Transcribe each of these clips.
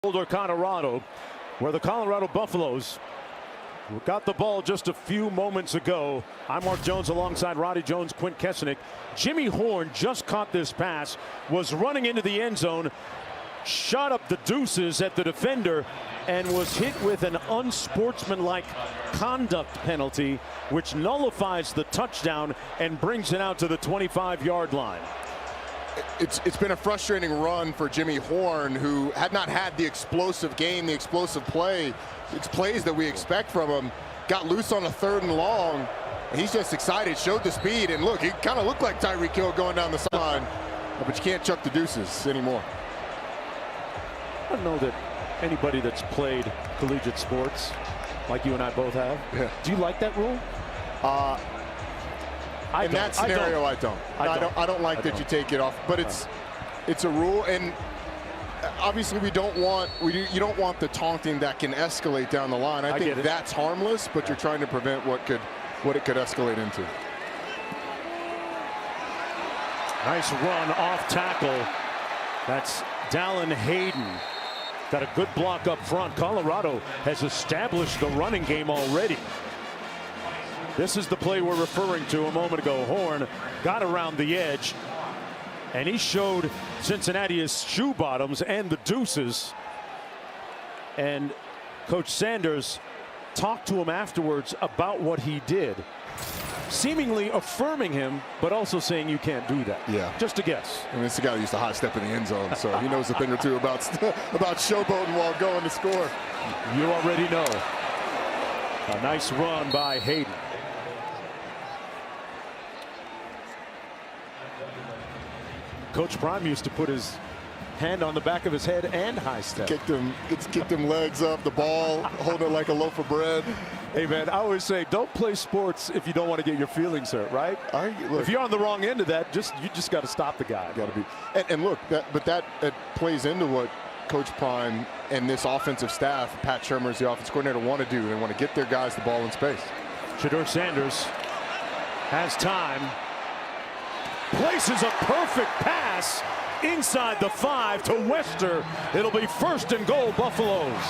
Boulder, Colorado, where the Colorado Buffaloes got the ball just a few moments ago. I'm Mark Jones alongside Roddy Jones, Quint Kessenich. Jimmy Horn just caught this pass, was running into the end zone, shot up the deuces at the defender, and was hit with an unsportsmanlike conduct penalty, which nullifies the touchdown and brings it out to the 25-yard line. It's been a frustrating run for Jimmy Horn, who had not had the explosive game, the explosive plays that we expect from him. Got loose on a 3rd and long. He's just excited, showed the speed, and look, he kind of looked like Tyreek Hill going down the sideline, but you can't chuck the deuces anymore. I don't know that anybody that's played collegiate sports, like you and I both have, do you like that rule? In that scenario, I don't like that you take it off, but it's a rule, and obviously you don't want the taunting that can escalate down the line. I think that's harmless, but you're trying to prevent what it could escalate into. Nice run off tackle. That's Dallin Hayden. Got a good block up front. Colorado has established the running game already. This is the play we're referring to a moment ago. Horn got around the edge, and he showed Cincinnati his shoe bottoms and the deuces. And Coach Sanders talked to him afterwards about what he did, seemingly affirming him, but also saying you can't do that. Yeah. Just a guess. I mean, this guy used to high step in the end zone, so he knows a thing or two about showboating while going to score. You already know. A nice run by Hayden. Coach Prime used to put his hand on the back of his head and high step. Kicked them legs up, the ball, hold it like a loaf of bread. Hey man, I always say don't play sports if you don't want to get your feelings hurt, right? Look, if you're on the wrong end of that, you just got to stop the guy. Got to be. And look, that plays into what Coach Prime and this offensive staff, Pat Shurmur, the offense coordinator, want to do. They want to get their guys the ball in space. Shedeur Sanders has time. Places a perfect pass inside the 5 to Wester. It'll be 1st and goal, Buffaloes.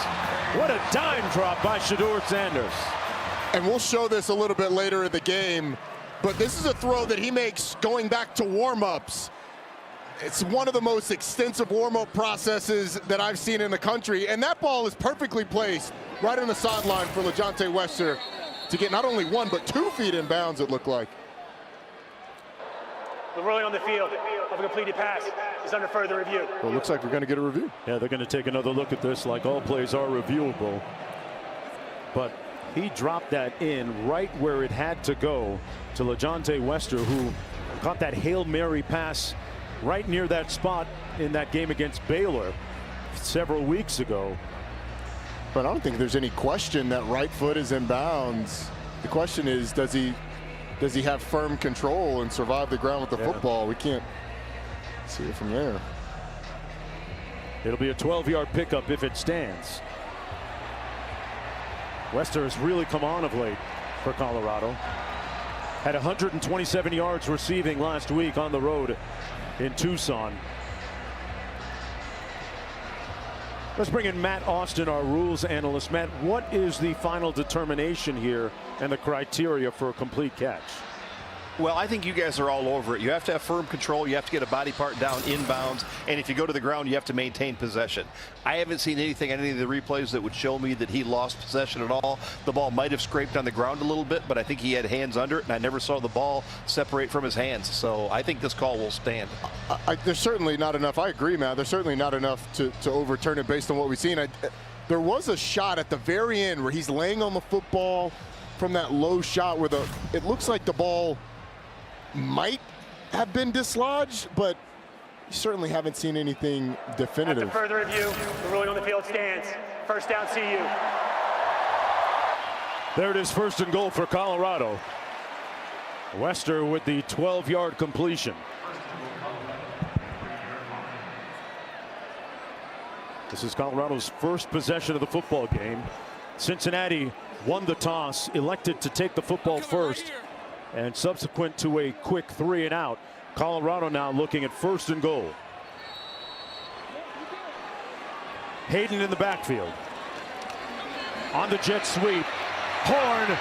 What a dime drop by Shedeur Sanders. And we'll show this a little bit later in the game, but this is a throw that he makes going back to warm-ups. It's one of the most extensive warm-up processes that I've seen in the country, and that ball is perfectly placed right on the sideline for LeJontay Wester to get not only 1 but 2 feet in bounds, it looked like. The ruling on the field of a completed pass is under further review. Well, it looks like we're going to get a review. Yeah, they're going to take another look at this, like all plays are reviewable. But he dropped that in right where it had to go to LeJontay Wester, who caught that Hail Mary pass right near that spot in that game against Baylor several weeks ago. But I don't think there's any question that right foot is in bounds. The question is, does he have firm control and survive the ground with the football? We can't see it from there. It'll be a 12-yard pickup if it stands. Wester has really come on of late for Colorado. Had 127 yards receiving last week on the road in Tucson. Let's bring in Matt Austin, our rules analyst. Matt, what is the final determination here and the criteria for a complete catch? Well, I think you guys are all over it. You have to have firm control. You have to get a body part down inbounds. And if you go to the ground, you have to maintain possession. I haven't seen anything on any of the replays that would show me that he lost possession at all. The ball might have scraped on the ground a little bit, but I think he had hands under it, and I never saw the ball separate from his hands. So I think this call will stand. There's certainly not enough. I agree, man. There's certainly not enough to overturn it based on what we've seen. There was a shot at the very end where he's laying on the football from that low shot where it looks like the ball might have been dislodged, but you certainly haven't seen anything definitive. After further review, the ruling on the field stands. 1st down, CU. There it is, 1st and goal for Colorado. Wester with the 12-yard completion. This is Colorado's first possession of the football game. Cincinnati won the toss, elected to take the football first, and subsequent to a quick 3 and out, Colorado now looking at 1st and goal. Hayden in the backfield. On the jet sweep. Horn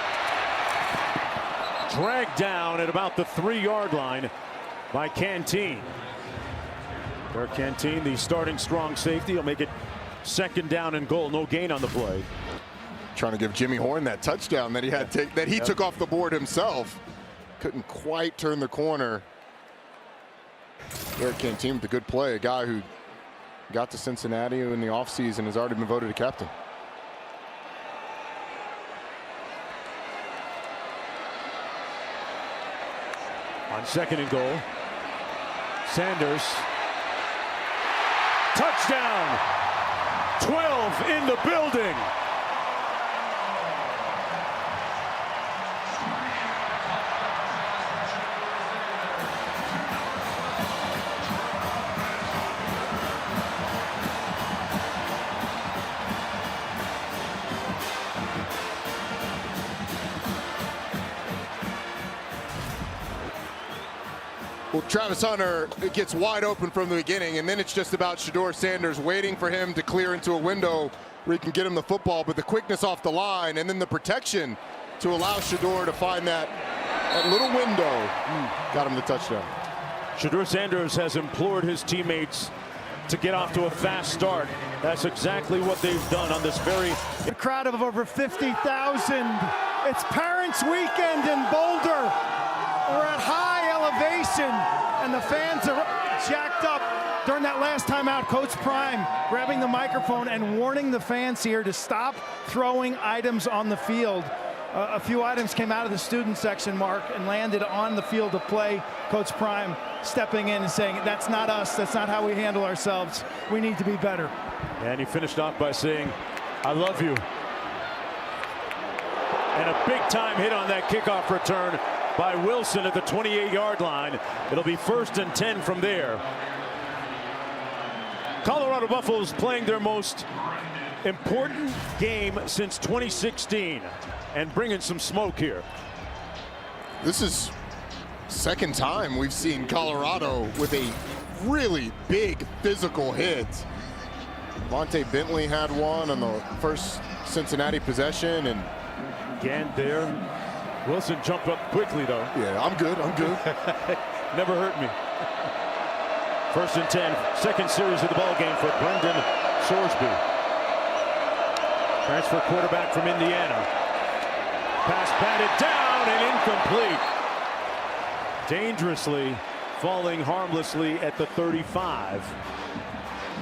dragged down at about the 3-yard line by Canteen. Derek Canteen, the starting strong safety, will make it 2nd down and goal. No gain on the play. Trying to give Jimmy Horn that touchdown that he had took off the board himself. Couldn't quite turn the corner. Derek Canteen with a good play. A guy who got to Cincinnati in the offseason has already been voted a captain. On 2nd and goal, Sanders. Touchdown! 12 in the building. Well, Travis Hunter gets wide open from the beginning, and then it's just about Shedeur Sanders waiting for him to clear into a window where he can get him the football, but the quickness off the line and then the protection to allow Shedeur to find that little window got him the touchdown. Shedeur Sanders has implored his teammates to get off to a fast start. That's exactly what they've done on this very... A crowd of over 50,000. It's Parents Weekend in Boulder. We're at high elevation, and the fans are jacked up. During that last time out, Coach Prime grabbing the microphone and warning the fans here to stop throwing items on the field. A few items came out of the student section, Mark, and landed on the field of play. Coach Prime stepping in and saying, that's not us, that's not how we handle ourselves. We need to be better. And he finished off by saying, I love you. And a big-time hit on that kickoff return by Wilson at the 28-yard line. It'll be 1st and 10 from there. Colorado Buffaloes playing their most important game since 2016 and bringing some smoke here. This is 2nd time we've seen Colorado with a really big physical hit. Monte Bentley had one on the first Cincinnati possession, and again there. Wilson jumped up quickly, though. Yeah, I'm good. Never hurt me. 1st and 10, 2nd series of the ball game for Brendan Sorsby. Transfer quarterback from Indiana. Pass batted down and incomplete. Dangerously falling harmlessly at the 35.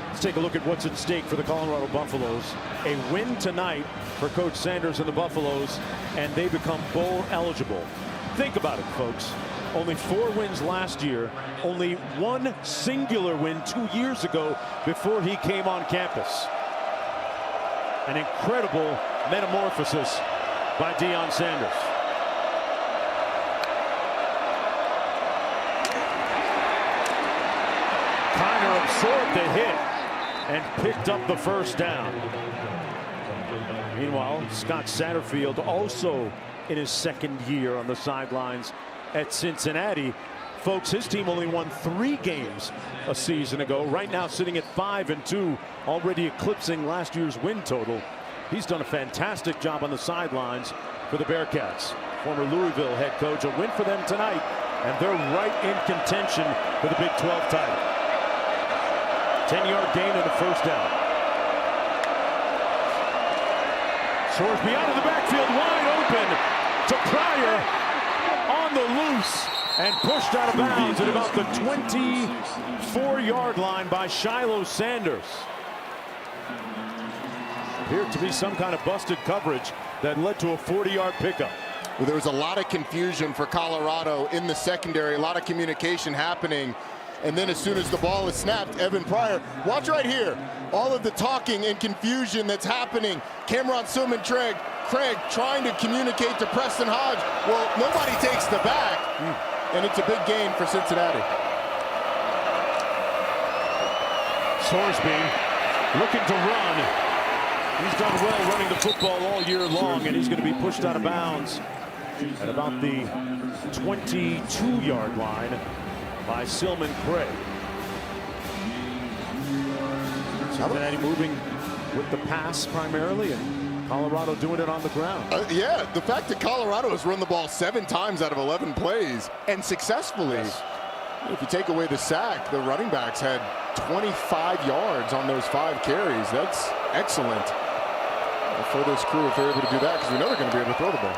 Let's take a look at what's at stake for the Colorado Buffaloes. A win tonight for Coach Sanders and the Buffaloes, and they become bowl eligible. Think about it, folks. Only 4 wins last year, only 1 singular win 2 years ago before he came on campus. An incredible metamorphosis by Deion Sanders. Kiner absorbed the hit and picked up the 1st down. Meanwhile, Scott Satterfield also in his 2nd year on the sidelines at Cincinnati. Folks, his team only won 3 games a season ago. Right now sitting at 5-2, already eclipsing last year's win total. He's done a fantastic job on the sidelines for the Bearcats. Former Louisville head coach. A win for them tonight, and they're right in contention for the Big 12 title. 10-yard gain and a 1st down. Sorsby out of the backfield, wide open to Pryor on the loose and pushed out of bounds at about the 24-yard line by Shiloh Sanders. Appeared to be some kind of busted coverage that led to a 40-yard pickup. Well, there was a lot of confusion for Colorado in the secondary, a lot of communication happening. And then as soon as the ball is snapped, Evan Pryor, watch right here, all of the talking and confusion that's happening. Cameron Sillman Craig trying to communicate to Preston Hodge. Well, nobody takes the back, and it's a big gain for Cincinnati. Sorsby looking to run. He's done well running the football all year long, and he's going to be pushed out of bounds at about the 22-yard line by Sillman Craig. Cincinnati moving with the pass primarily, and Colorado doing it on the ground. Yeah, the fact that Colorado has run the ball 7 times out of 11 plays and successfully. Yes. If you take away the sack, the running backs had 25 yards on those 5 carries. That's excellent for this crew if they're able to do that, because we know they're going to be able to throw the ball.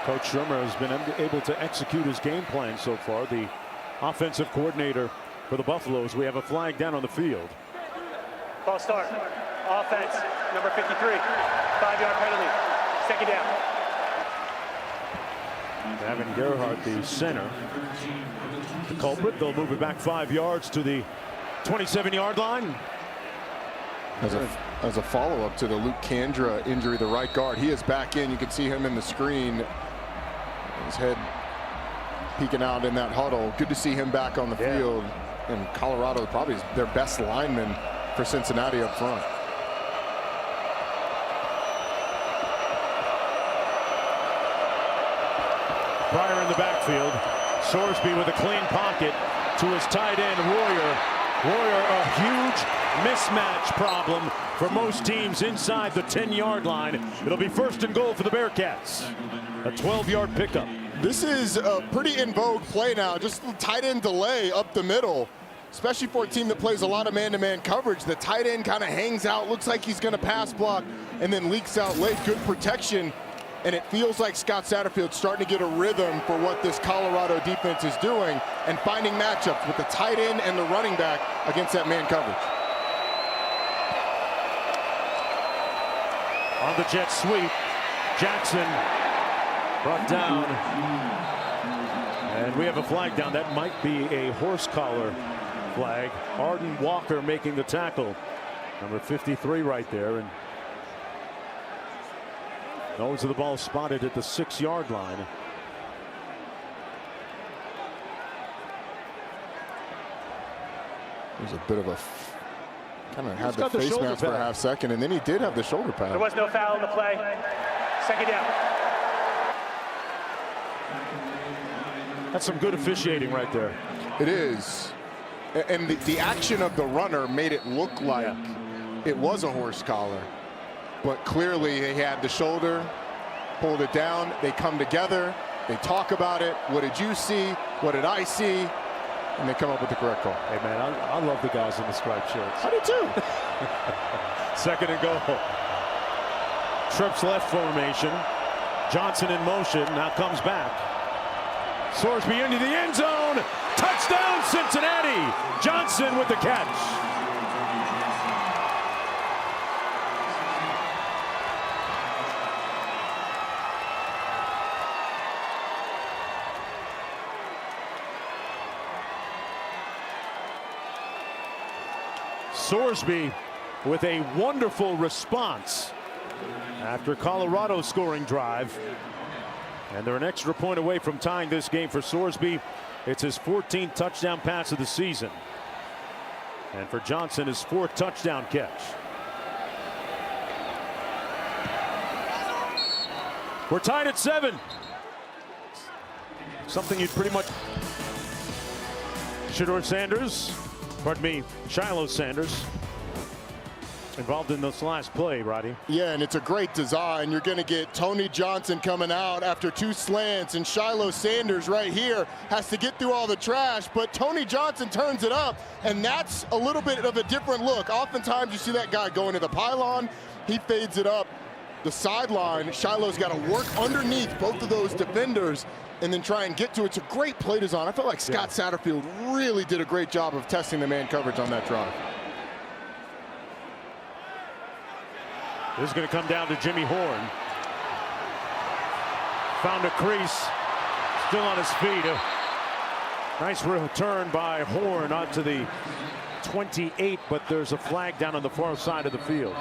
Coach Shermer has been able to execute his game plan so far. The offensive coordinator for the Buffaloes. We have a flag down on the field. Ball start. Offense, number 53. 5-yard penalty. Second down. Gavin Gerhardt, the center, the culprit. They'll move it back 5 yards to the 27-yard line. As a follow-up to the Luke Kandra injury, the right guard, he is back in. You can see him in the screen. His head peeking out in that huddle. Good to see him back on the field. And Colorado probably is their best lineman for Cincinnati up front. Pryor in the backfield. Sorsby with a clean pocket to his tight end, Royer. Royer, a huge mismatch problem for most teams inside the 10-yard line. It'll be 1st and goal for the Bearcats. A 12-yard pickup. This is a pretty in vogue play now. Just a tight end delay up the middle, especially for a team that plays a lot of man-to-man coverage. The tight end kind of hangs out, looks like he's going to pass block, and then leaks out late. Good protection. And it feels like Scott Satterfield's starting to get a rhythm for what this Colorado defense is doing and finding matchups with the tight end and the running back against that man coverage. On the jet sweep, Jackson brought down. And we have a flag down. That might be a horse collar flag. Arden Walker making the tackle. Number 53 right there. And nose of the ball spotted at the 6-yard line. There's a bit of a kind of had the face mask for a half second, and then he did have the shoulder pad. There was no foul in the play. Second down. That's some good officiating right there. It is. And the action of the runner made it look like it was a horse collar. But clearly he had the shoulder, pulled it down. They come together. They talk about it. What did you see? What did I see? And they come up with the correct call. Hey, man, I love the guys in the striped shirts. I do too. 2nd and goal. Trips left formation. Johnson in motion. Now comes back. Sorsby into the end zone. Touchdown, Cincinnati. Johnson with the catch. Sorsby with a wonderful response after Colorado's scoring drive. And they're an extra point away from tying this game for Sorsby. It's his 14th touchdown pass of the season. And for Johnson, his 4th touchdown catch. We're tied at 7. Something you'd pretty much... Shedeur Sanders, pardon me, Shiloh Sanders, involved in this last play, Roddy. Yeah, and it's a great design. You're going to get Tony Johnson coming out after 2 slants, and Shiloh Sanders right here has to get through all the trash, but Tony Johnson turns it up, and that's a little bit of a different look. Oftentimes you see that guy going to the pylon. He fades it up the sideline. Shiloh's got to work underneath both of those defenders and then try and get to it. It's a great play design. I felt like Scott Satterfield really did a great job of testing the man coverage on that drive. This is going to come down to Jimmy Horn. Found a crease. Still on his feet. A nice return by Horn out to the 28, but there's a flag down on the far side of the field.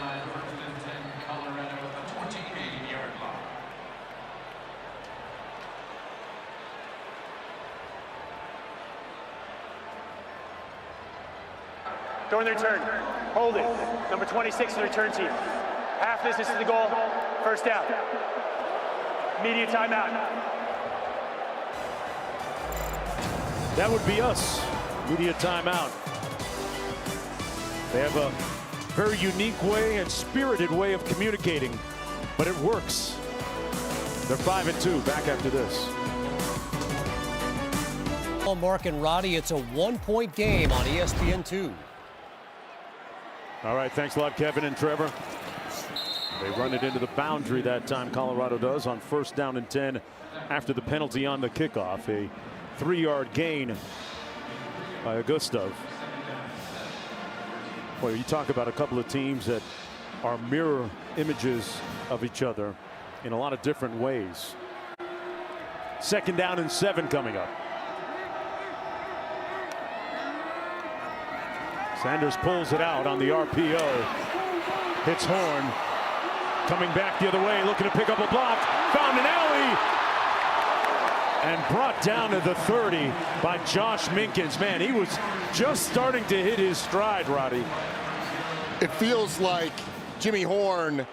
During the return, hold it. Number 26 in the return team. Half distance to the goal, 1st down. Media timeout. That would be us. Media timeout. They have a Very unique way and spirited way of communicating, but it works. They're 5-2. Back after this. Mark and Roddy, it's a 1-point game on ESPN2. All right, thanks a lot, Kevin and Trevor. They run it into the boundary that time, Colorado does, on 1st down and 10 after the penalty on the kickoff. A 3-yard gain by Gustav. Well, you talk about a couple of teams that are mirror images of each other in a lot of different ways. 2nd down and 7 coming up. Sanders pulls it out on the RPO. Hits Horn. Coming back the other way, looking to pick up a block. Found an alley. And brought down to the 30 by Josh Minkins. Man, he was just starting to hit his stride, Roddy. It feels like Jimmy Horn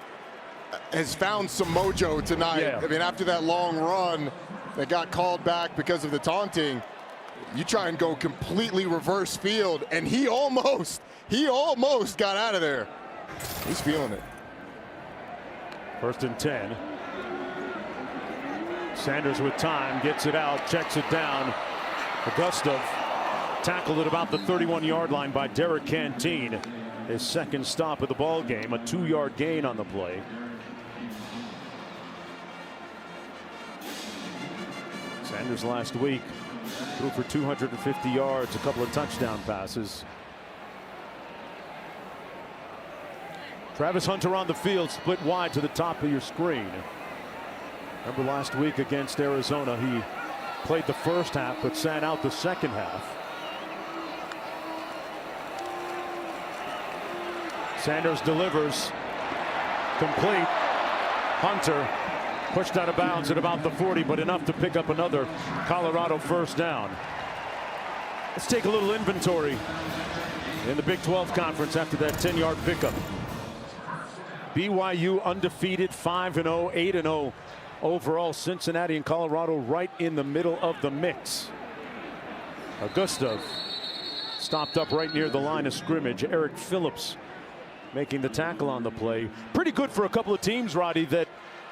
has found some mojo tonight. Yeah. I mean, after that long run that got called back because of the taunting, you try and go completely reverse field, and he almost got out of there. He's feeling it. 1st and 10. Sanders with time, gets it out, checks it down. Gustav tackled at about the 31-yard line by Derek Canteen. His 2nd stop of the ball game, a 2-yard gain on the play. Sanders last week threw for 250 yards, a couple of touchdown passes. Travis Hunter on the field, split wide to the top of your screen. Remember last week against Arizona, he played the 1st half but sat out the 2nd half. Sanders delivers, complete. Hunter pushed out of bounds at about the 40, but enough to pick up another Colorado 1st down. Let's take a little inventory in the Big 12 Conference after that 10-yard pickup. BYU undefeated, 5-0, 8-0 overall. Cincinnati and Colorado right in the middle of the mix. Gustav stopped up right near the line of scrimmage. Eric Phillips making the tackle on the play. Pretty good for a couple of teams, Roddy, that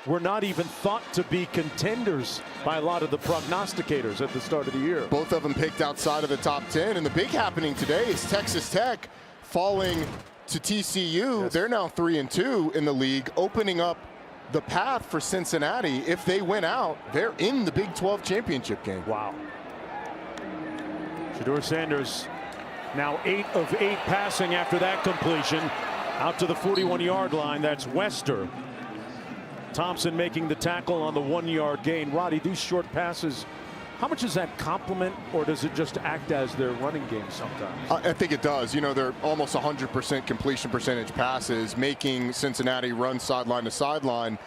were not even thought to be contenders by a lot of the prognosticators at the start of the year. Both of them picked outside of the top 10, and the big happening today is Texas Tech falling to TCU. Yes. They're now 3-2 in the league, opening up the path for Cincinnati. If they win out, they're in the Big 12 championship game. Wow. Shedeur Sanders now 8 of 8 passing after that completion out to the 41-yard line. That's Wester. Thompson making the tackle on the 1-yard gain. Roddy, these short passes, how much does that complement, or does it just act as their running game sometimes? I think it does. You know, they're almost 100% completion percentage passes, making Cincinnati run sideline to sideline.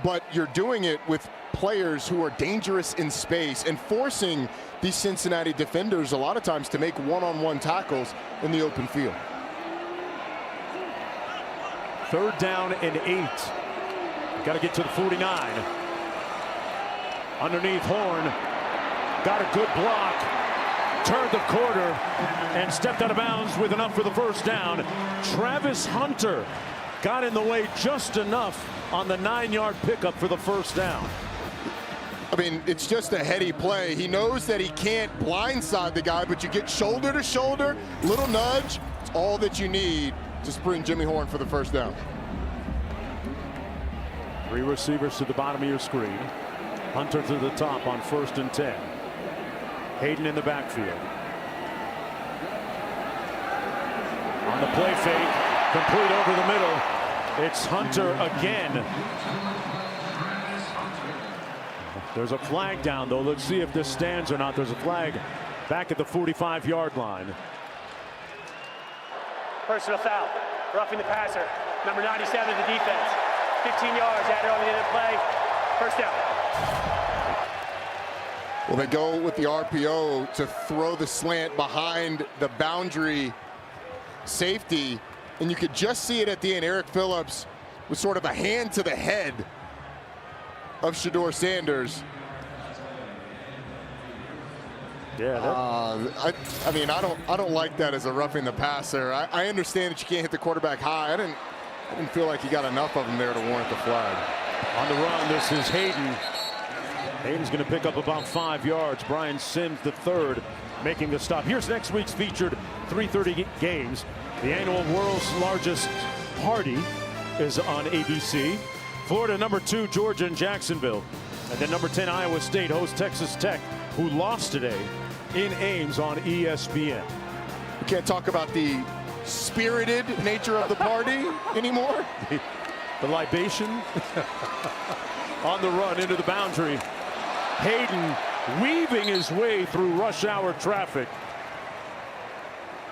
But you're doing it with players who are dangerous in space and forcing these Cincinnati defenders a lot of times to make one-on-one tackles in the open field. 3rd down and 8. Got to get to the 49. Underneath Horn. Got a good block. Turned the corner and stepped out of bounds with enough for the 1st down. Travis Hunter got in the way just enough on the 9-yard pickup for the 1st down. I mean, it's just a heady play. He knows that he can't blindside the guy, but you get shoulder to shoulder, little nudge. It's all that you need to spring Jimmy Horn for the 1st down. 3 receivers to the bottom of your screen. Hunter to the top on 1st and 10. Hayden in the backfield. On the play fake, complete over the middle. It's Hunter again. There's a flag down, though. Let's see if this stands or not. There's a flag back at the 45-yard line. Personal foul. Roughing the passer. Number 97 of the defense. 15 yards added on the end of the play. 1st down. Well, they go with the RPO to throw the slant behind the boundary safety, and you could just see it at the end. Eric Phillips with sort of a hand to the head of Shedeur Sanders. Yeah. I mean, I don't like that as a roughing the passer. I understand that you can't hit the quarterback high. I didn't feel like he got enough of them there to warrant the flag. On the run, this is Hayden. Hayden's going to pick up about 5 yards. Brian Sims, the third, making the stop. Here's next week's featured 3:30 games. The annual world's largest party is on ABC. Florida #2, Georgia and Jacksonville. And then #10, Iowa State hosts Texas Tech, who lost today in Ames on ESPN. We can't talk about the spirited nature of the party anymore. The libation on the run into the boundary. Hayden weaving his way through rush hour traffic.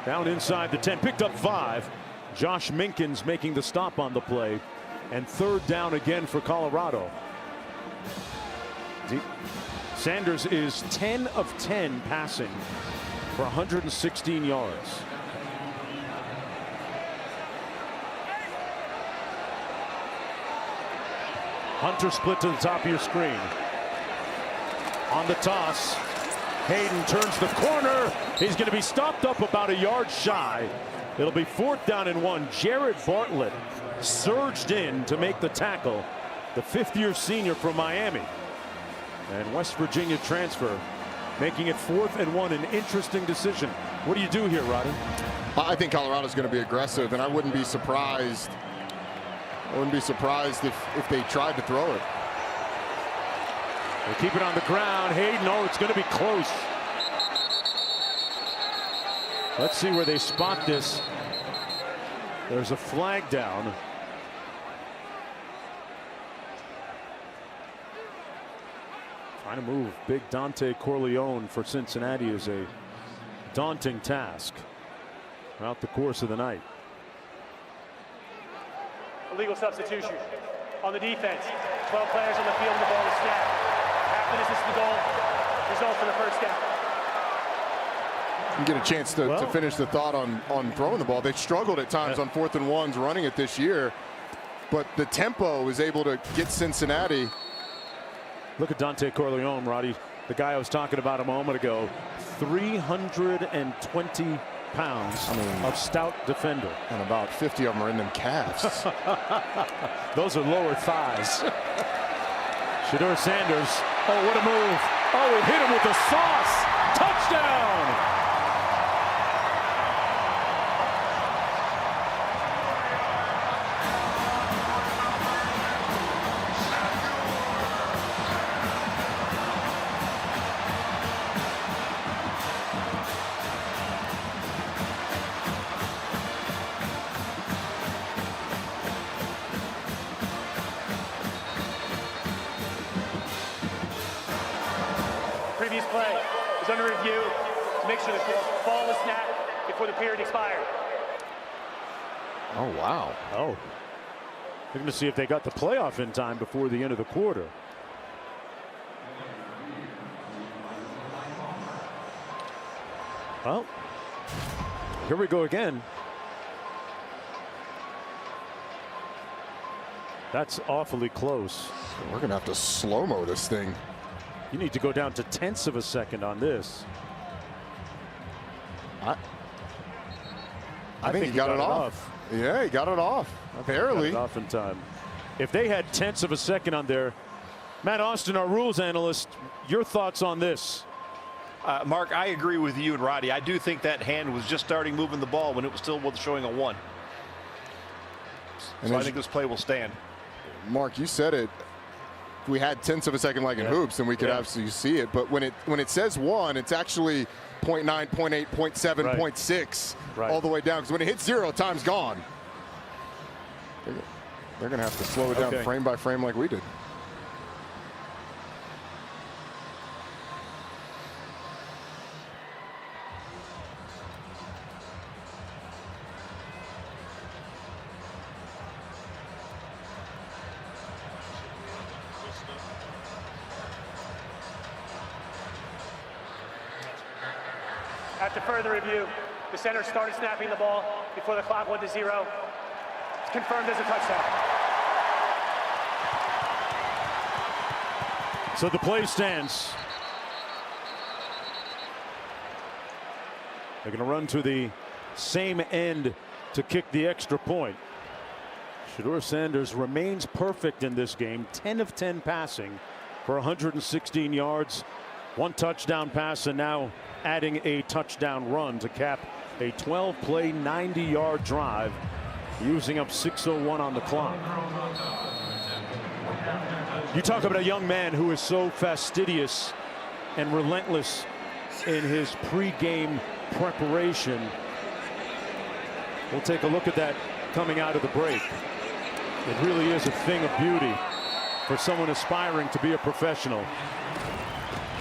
Down inside the 10, picked up 5. Josh Minkins making the stop on the play. And third down again for Colorado. Sanders is 10 of 10 passing for 116 yards. Hunter split to the top of your screen. On the toss, Hayden turns the corner. He's going to be stopped up about a yard shy. It'll be 4th down and 1. Jared Bartlett surged in to make the tackle. The 5th-year senior from Miami. And West Virginia transfer, making it 4th and 1. An interesting decision. What do you do here, Roddy? I think Colorado's going to be aggressive, and I wouldn't be surprised. If they tried to throw it. They keep it on the ground. Hayden, oh, it's going to be close. Let's see where they spot this. There's a flag down. Trying to move big Dante Corleone for Cincinnati is a daunting task throughout the course of the night. Illegal substitution on the defense. 12 players on the field and the ball is snapped. Half minute is the goal. Results in the first down. You get a chance to finish the thought on throwing the ball. They struggled at times on 4th and 1s running it this year, but the tempo is able to get Cincinnati. Look at Dante Corleone, Roddy, the guy I was talking about a moment ago. 320 pounds of stout defender. And about 50 of them are in them calves. Those are lower thighs. Shedeur Sanders. Oh, what a move. Oh, it hit him with the sauce. Touchdown. Previous play is under review to make sure the ball was snapped before the period expired. Oh, wow. Oh. Looking to see if they got the playoff in time before the end of the quarter. Well, here we go again. That's awfully close. We're going to have to slow-mo this thing. You need to go down to 1/10 of a second on this. I think he got it off. Yeah, he got it off. Barely. Got it off in time. If they had 1/10 of a second on there, Matt Austin, our rules analyst, your thoughts on this? Mark, I agree with you and Roddy. I do think that hand was just starting moving the ball when it was still showing a 1. So I think this play will stand. Mark, you said it. If we had 1/10 of a second like in hoops, then we could absolutely see it. But when it says 1, it's actually 0.9, 0.8, 0.7, 0.6 all the way down. Because when it hits 0, time's gone. They're going to have to slow it down frame by frame like we did. After further review, the center started snapping the ball before the clock went to 0. It's confirmed as a touchdown. So the play stands. They're going to run to the same end to kick the extra point. Shedeur Sanders remains perfect in this game. 10 of 10 passing for 116 yards, 1 touchdown pass, and now adding a touchdown run to cap a 12-play, 90-yard drive, using up 6:01 on the clock. You talk about a young man who is so fastidious and relentless in his pre-game preparation. We'll take a look at that coming out of the break. It really is a thing of beauty for someone aspiring to be a professional.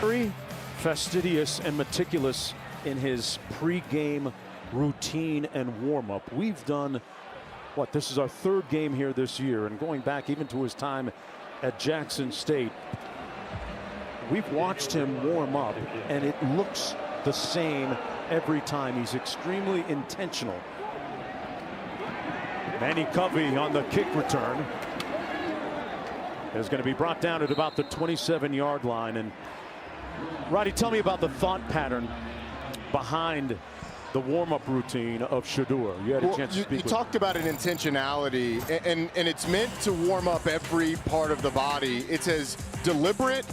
Very fastidious and meticulous in his pre-game routine and warm-up. We've done, what, this is our 3rd game here this year, and going back even to his time at Jackson State, we've watched him warm up, and it looks the same every time. He's extremely intentional. Manny Covey on the kick return is going to be brought down at about the 27-yard line. And Roddy, tell me about the thought pattern behind the warm-up routine of Shedeur. You had a chance to speak with him. You talked about an intentionality, and it's meant to warm up every part of the body. It's as deliberate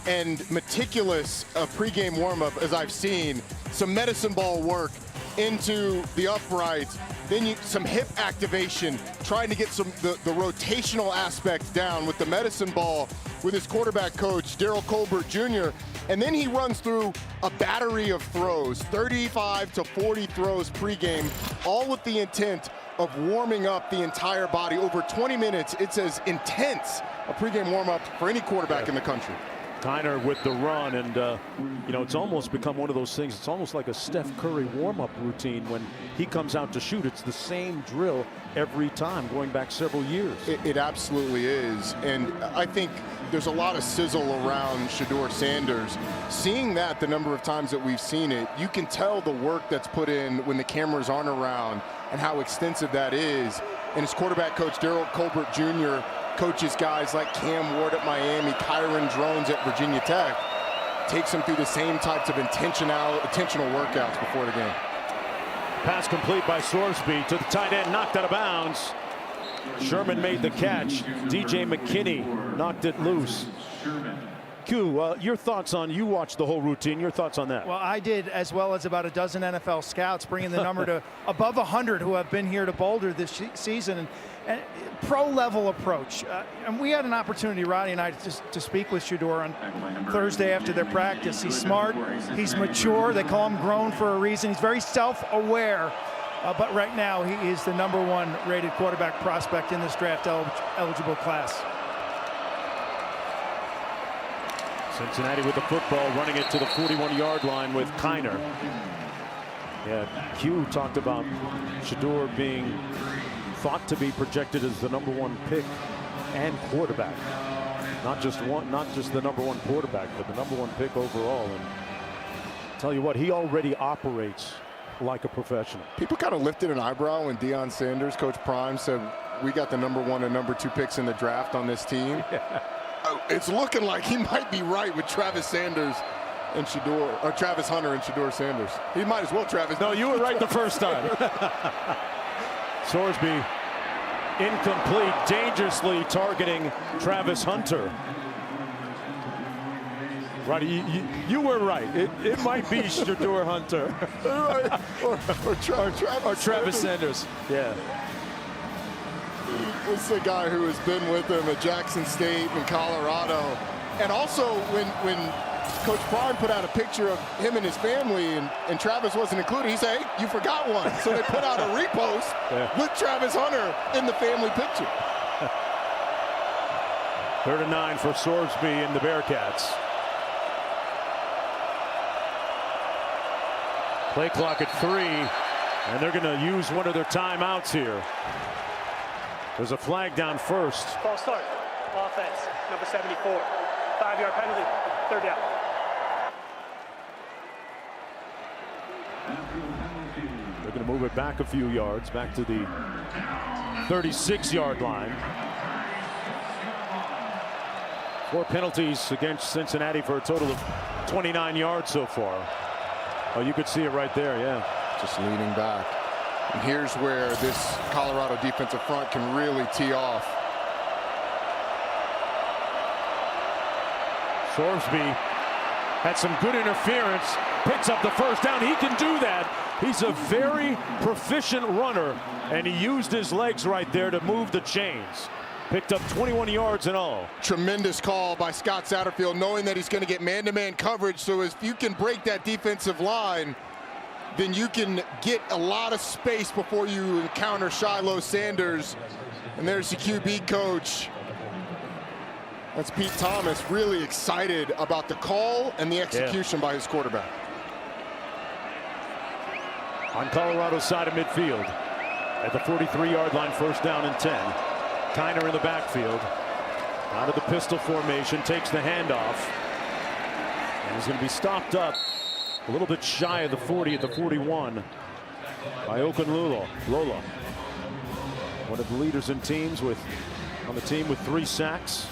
and meticulous a pregame warm-up as I've seen. Some medicine ball work into the uprights, then some hip activation, trying to get the rotational aspect down with the medicine ball with his quarterback coach, Daryl Colbert Jr., and then he runs through a battery of throws, 35 to 40 throws pregame, all with the intent of warming up the entire body. Over 20 minutes, it's as intense a pregame warm-up for any quarterback in the country. Kiner with the run, and you know, it's almost become one of those things. It's almost like a Steph Curry warm-up routine. When he comes out to shoot, it's the same drill every time, going back several years. It absolutely is, and I think there's a lot of sizzle around Shedeur Sanders. Seeing that the number of times that we've seen it, you can tell the work that's put in when the cameras aren't around and how extensive that is. And his quarterback coach, Daryl Colbert Jr., coaches guys like Cam Ward at Miami, Kyron Drones at Virginia Tech, takes them through the same types of intentional workouts before the game. Pass complete by Sorsby to the tight end, knocked out of bounds. Sherman made the catch. DJ McKinney knocked it loose. Q, your thoughts on, you watched the whole routine, your thoughts on that? Well, I did, as well as about a dozen NFL scouts, bringing the number to above 100 who have been here to Boulder this season. And pro-level approach. And we had an opportunity, Roddy and I, to speak with Shedeur on Thursday after their practice. He's smart, he's mature, they call him grown for a reason. He's very self-aware, but right now he is the #1 rated quarterback prospect in this draft eligible class. Cincinnati with the football, running it to the 41-yard line with Kiner. Yeah, Q talked about Shedeur being thought to be projected as the #1 pick and quarterback. Not just the #1 quarterback, but the #1 pick overall. And tell you what, he already operates like a professional. People kind of lifted an eyebrow when Deion Sanders, Coach Prime, said we got the #1 and #2 picks in the draft on this team. Yeah. It's looking like he might be right with Travis Sanders and Shedeur, or Travis Hunter and Shedeur Sanders. He might as well Travis. No, you were right the first time. Sorsby incomplete, dangerously targeting Travis Hunter. Roddy, you were right. It might be Shedeur Hunter. or Travis Sanders. Yeah. This is a guy who has been with him at Jackson State and Colorado. And also when Coach Prime put out a picture of him and his family, and Travis wasn't included, he said, hey, you forgot one. So they put out a repost with Travis Hunter in the family picture. 3rd and 9 for Sorsby and the Bearcats. Play clock at 3, and they're going to use one of their timeouts here. There's a flag down first. False start. Offense, number 74. 5-yard penalty. 3rd down. They're going to move it back a few yards, back to the 36-yard line. 4 penalties against Cincinnati for a total of 29 yards so far. Oh, you could see it right there, yeah. just leaning back. And here's where this Colorado defensive front can really tee off. Sorsby had some good interference, picks up the first down. He can do that. He's a very proficient runner, and he used his legs right there to move the chains. Picked up 21 yards in all. Tremendous call by Scott Satterfield, knowing that he's going to get man-to-man coverage. So if you can break that defensive line, then you can get a lot of space before you encounter Shiloh Sanders. And there's the QB coach. That's Pete Thomas, really excited about the call and the execution by his quarterback. On Colorado's side of midfield, at the 43-yard line, first down and 10. Kiner in the backfield, out of the pistol formation, takes the handoff, and he's going to be stopped up a little bit shy of the 40 at the 41 by Okunlola. One of the leaders in teams on the team with 3 sacks.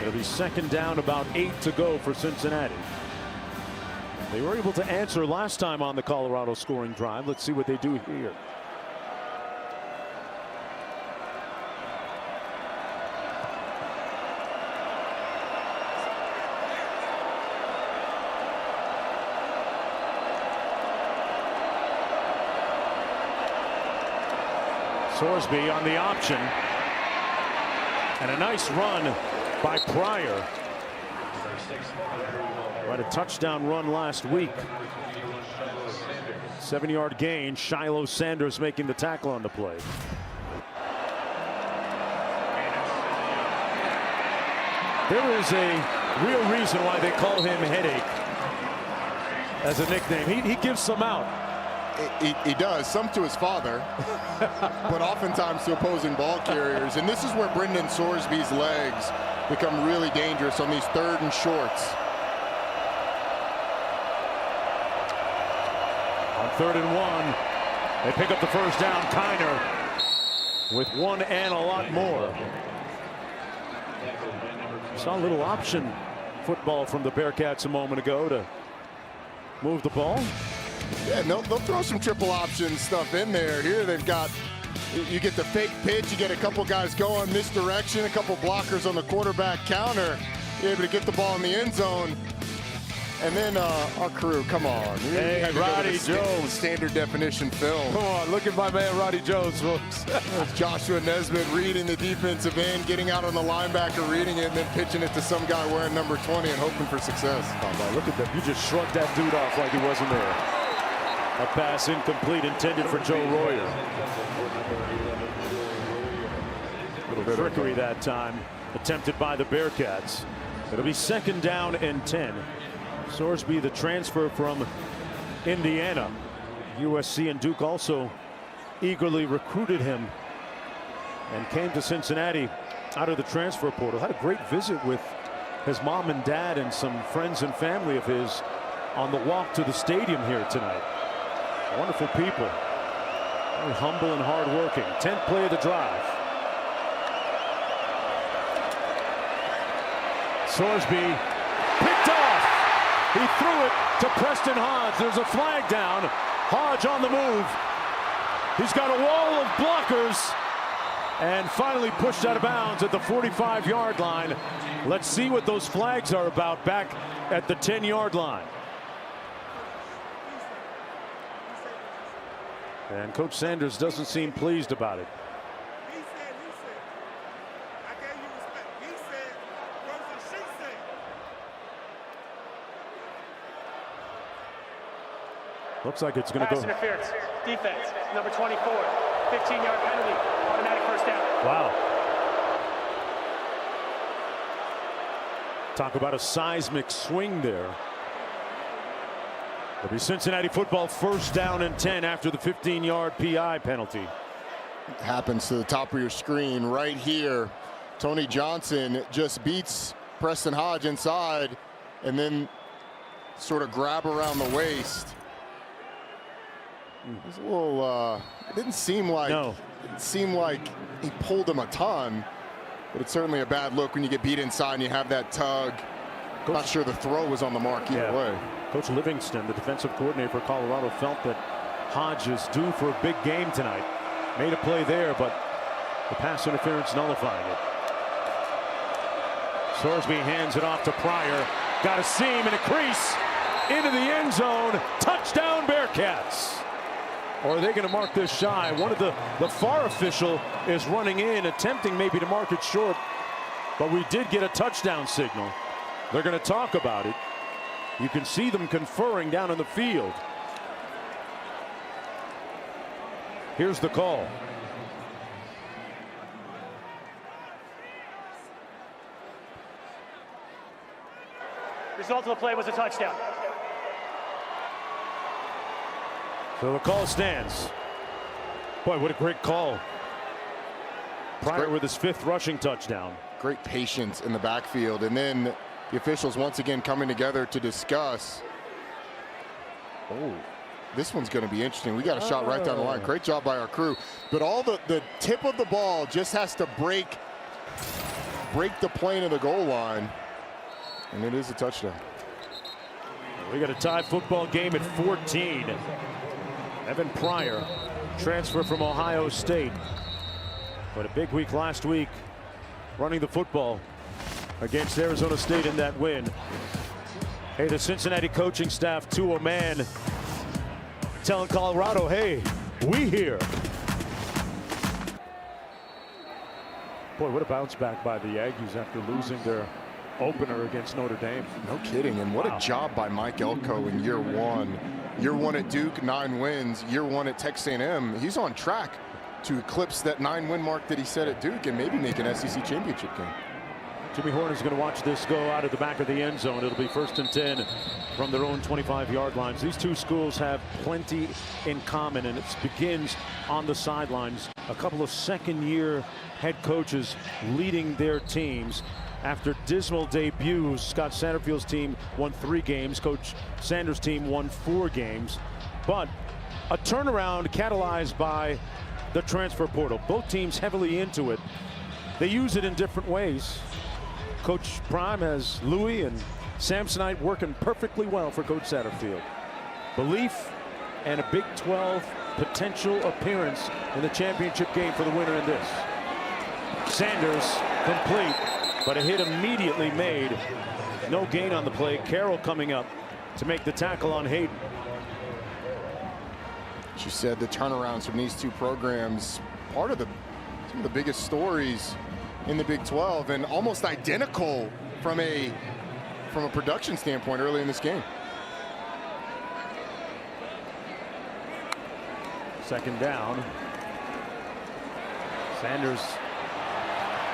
It'll be second down, about 8 to go for Cincinnati. They were able to answer last time on the Colorado scoring drive. Let's see what they do here. Sorsby on the option, and a nice run by Pryor. Had a touchdown run last week. 7-yard gain. Shiloh Sanders making the tackle on the play. There is a real reason why they call him Headache as a nickname. He gives some out. He does, some to his father, but oftentimes to opposing ball carriers. And this is where Brendan Sorsby's legs become really dangerous on these 3rd and shorts. On 3rd and 1, they pick up the first down. Kiner with 1 and a lot more. Saw a little option football from the Bearcats a moment ago to move the ball. Yeah, they'll throw some triple option stuff in there. Here they've got, you get the fake pitch, you get a couple guys going misdirection, a couple blockers on the quarterback counter. You're able to get the ball in the end zone. And then our crew, come on. Hey, Roddy Jones. Standard definition film. Come on, look at my man Roddy Jones, folks. Joshua Nesbitt reading the defensive end, getting out on the linebacker, reading it, and then pitching it to some guy wearing number 20 and hoping for success. Oh, man, look at that. You just shrugged that dude off like he wasn't there. A pass incomplete, intended for Joe Royer. Little trickery that time, attempted by the Bearcats. It'll be second down and 10. Sorsby, the transfer from Indiana. USC and Duke also eagerly recruited him and came to Cincinnati out of the transfer portal. Had a great visit with his mom and dad and some friends and family of his on the walk to the stadium here tonight. Wonderful people. Very humble and hardworking. 10th play of the drive. Sorsby picked off. He threw it to Preston Hodge. There's a flag down. Hodge on the move. He's got a wall of blockers and finally pushed out of bounds at the 45-yard line. Let's see what those flags are about back at the 10-yard line. And Coach Sanders doesn't seem pleased about it. He said, I gave you respect. He said, Rosa, she said. Looks like it's going to go. Pass interference. Defense. Number 24. 15-yard penalty. Automatic first down. Wow. Talk about a seismic swing there. It'll be Cincinnati football first down and 10 after the 15-yard PI penalty. Happens to the top of your screen right here. Tony Johnson just beats Preston Hodge inside and then sort of grab around the waist. It was a little, it didn't seem like, it seemed like he pulled him a ton, but it's certainly a bad look when you get beat inside and you have that tug. Not sure the throw was on the mark either way. Coach Livingston, the defensive coordinator for Colorado, felt that Hodge is due for a big game tonight. Made a play there, but the pass interference nullifying it. Sorsby hands it off to Pryor. Got a seam and a crease into the end zone. Touchdown Bearcats. Or are they going to mark this shy? One of the far official is running in, attempting maybe to mark it short. But we did get a touchdown signal. They're going to talk about it. You can see them conferring down in the field. Here's the call. Result of the play was a touchdown. So the call stands. Boy, what a great call. Pryor with his 5th rushing touchdown. Great patience in the backfield, and then the officials once again coming together to discuss. Oh, this one's going to be interesting. We got a shot right down the line. Great job by our crew. But all the tip of the ball just has to break the plane of the goal line, and it is a touchdown. We got a tie football game at 14. Evan Pryor, transfer from Ohio State. But a big week last week running the football against Arizona State in that win. Hey, the Cincinnati coaching staff to a man telling Colorado, hey, we here. Boy, what a bounce back by the Aggies after losing their opener against Notre Dame. No kidding. And what a job by Mike Elko in year 1. Year 1 at Duke, 9 wins. Year 1 at Texas A&M. He's on track to eclipse that 9-win mark that he set at Duke and maybe make an SEC championship game. Jimmy Horn is going to watch this go out of the back of the end zone. It'll be 1st and 10 from their own 25-yard lines. These two schools have plenty in common, and it begins on the sidelines. A couple of second-year head coaches leading their teams. After dismal debuts, Scott Satterfield's team won 3 games. Coach Sanders' team won 4 games. But a turnaround catalyzed by the transfer portal. Both teams heavily into it. They use it in different ways. Coach Prime has Louis and Samsonite working perfectly well for Coach Satterfield. Belief and a Big 12 potential appearance in the championship game for the winner in this. Sanders complete, but a hit immediately made. No gain on the play. Carroll coming up to make the tackle on Hayden. As you said, the turnarounds from these two programs, part of some of the biggest stories in the Big 12, and almost identical from a production standpoint early in this game. Second down. Sanders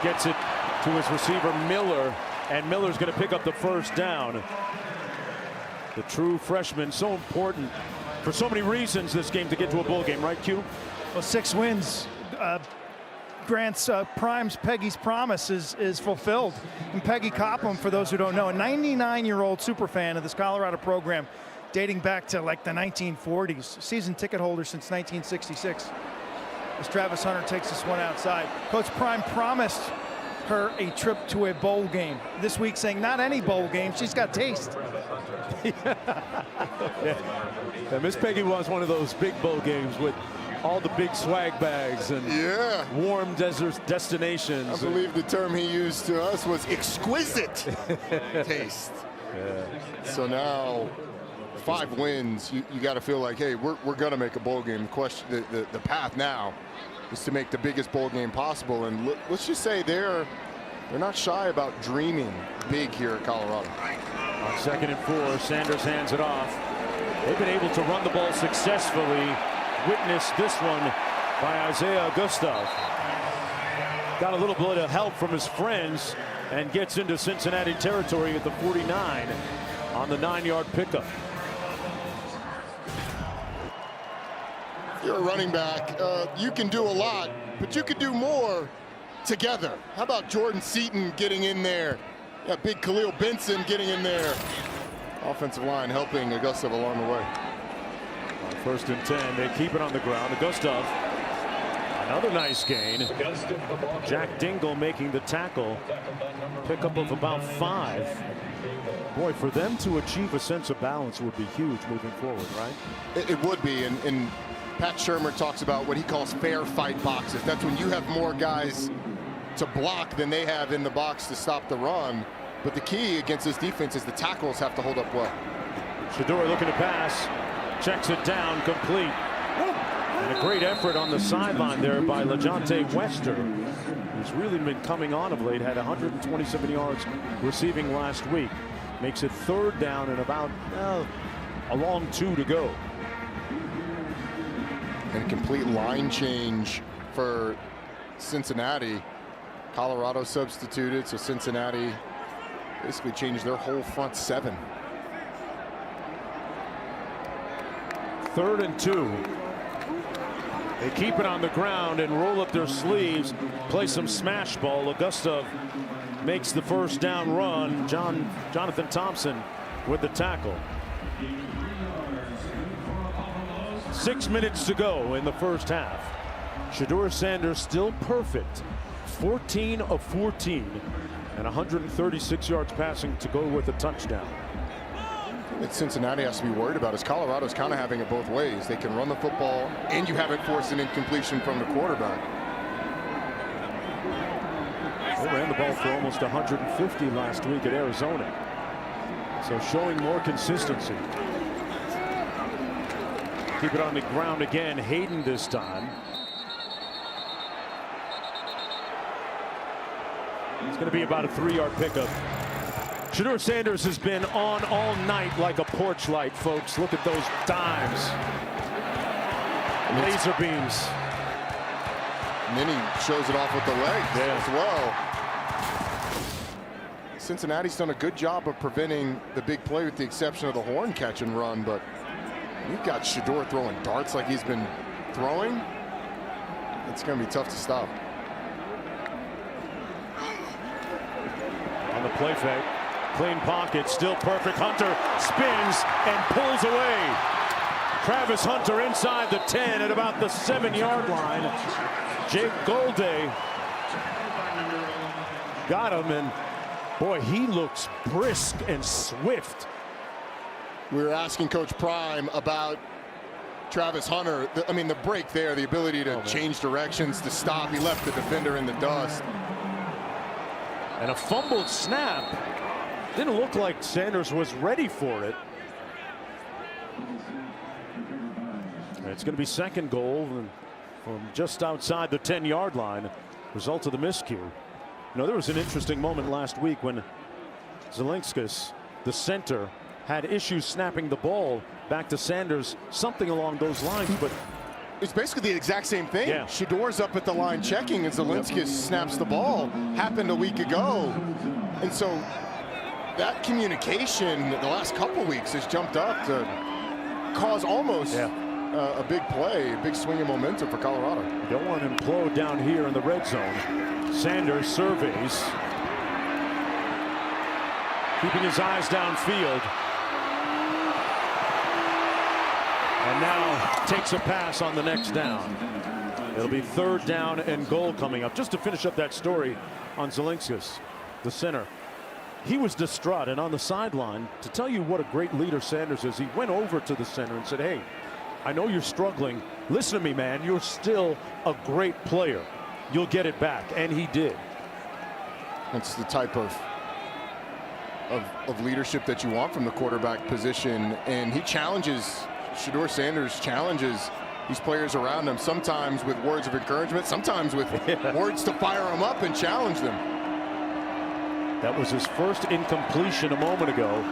gets it to his receiver Miller, and Miller's going to pick up the 1st down. The true freshman, so important for so many reasons this game to get to a bowl game, right, Q? Well, 6 wins. Grant's Peggy's promise is fulfilled. And Peggy Copham, for those who don't know, a 99-year-old super fan of this Colorado program, dating back to like the 1940s. Season ticket holder since 1966. As Travis Hunter takes this one outside. Coach Prime promised her a trip to a bowl game. This week saying not any bowl game, she's got taste. Yeah, Miss Peggy was one of those big bowl games with all the big swag bags and warm desert destinations. I believe the term he used to us was exquisite taste. Yeah. So now 5 wins, you got to feel like, hey, we're going to make a bowl game. The path now is to make the biggest bowl game possible. And let's just say they're not shy about dreaming big here at Colorado. On 2nd and 4, Sanders hands it off. They've been able to run the ball successfully. Witness this one by Isaiah Gustav. Got a little bit of help from his friends and gets into Cincinnati territory at the 49 on the 9-yard pickup. If you're a running back, you can do a lot, but you can do more together. How about Jordan Seaton getting in there? Yeah, big Khalil Benson getting in there. Offensive line helping Gustav along the way. On 1st and 10, they keep it on the ground. Gustav, Another nice gain. Jack Dingle making the tackle. Pickup of about 5. Boy, for them to achieve a sense of balance would be huge moving forward, right? It would be, and Pat Shermer talks about what he calls fair fight boxes. That's when you have more guys to block than they have in the box to stop the run. But the key against this defense is the tackles have to hold up well. Shedeur looking to pass. Checks it down, complete. And a great effort on the sideline there by LaJohntay Wester, who's really been coming on of late. Had 127 yards receiving last week. Makes it 3rd down and about a long 2 to go. And a complete line change for Cincinnati. Colorado substituted, so Cincinnati basically changed their whole front 7. 3rd and 2. They keep it on the ground and roll up their sleeves, play some smash ball. Augusta makes the first down run. Jonathan Thompson with the tackle. 6 minutes to go in the first half. Shedeur Sanders still perfect. 14 of 14 and 136 yards passing to go with a touchdown. That Cincinnati has to be worried about is Colorado's kind of having it both ways. They can run the football and you haven't forced an incompletion from the quarterback. They ran the ball for almost 150 last week at Arizona. So showing more consistency. Keep it on the ground again. Hayden this time. It's going to be about a 3-yard pickup. Shedeur Sanders has been on all night like a porch light, folks. Look at those dimes. Laser beams. And then he shows it off with the legs as well. Cincinnati's done a good job of preventing the big play with the exception of the horn catch and run, but you've got Shedeur throwing darts like he's been throwing. It's going to be tough to stop. On the play fake. Clean pocket, still perfect. Hunter spins and pulls away. Travis Hunter inside the 10 at about the 7-yard line. Jake Golday got him, and boy, he looks brisk and swift. We were asking Coach Prime about Travis Hunter. The break there, the ability to change directions, to stop. He left the defender in the dust. And a fumbled snap. Didn't look like Sanders was ready for it. It's going to be 2nd goal from just outside the 10-yard line. Result of the miscue. You know, there was an interesting moment last week when Zelinskas, the center, had issues snapping the ball back to Sanders, something along those lines, but it's basically the exact same thing. Yeah. Shedeur's up at the line checking and Zelinskas snaps the ball. Happened a week ago. And so that communication the last couple weeks has jumped up to cause almost a big play, a big swing of momentum for Colorado. You don't want to implode down here in the red zone. Sanders surveys, keeping his eyes downfield, and now takes a pass on the next down. It'll be 3rd down and goal coming up. Just to finish up that story on Zelinskas, the center. He was distraught, and on the sideline, to tell you what a great leader Sanders is, he went over to the center and said, "Hey, I know you're struggling. Listen to me, man. You're still a great player. You'll get it back." And he did. That's the type of leadership that you want from the quarterback position. And he challenges, Shedeur Sanders challenges these players around him, sometimes with words of encouragement, sometimes with words to fire them up and challenge them. That was his first incompletion a moment ago.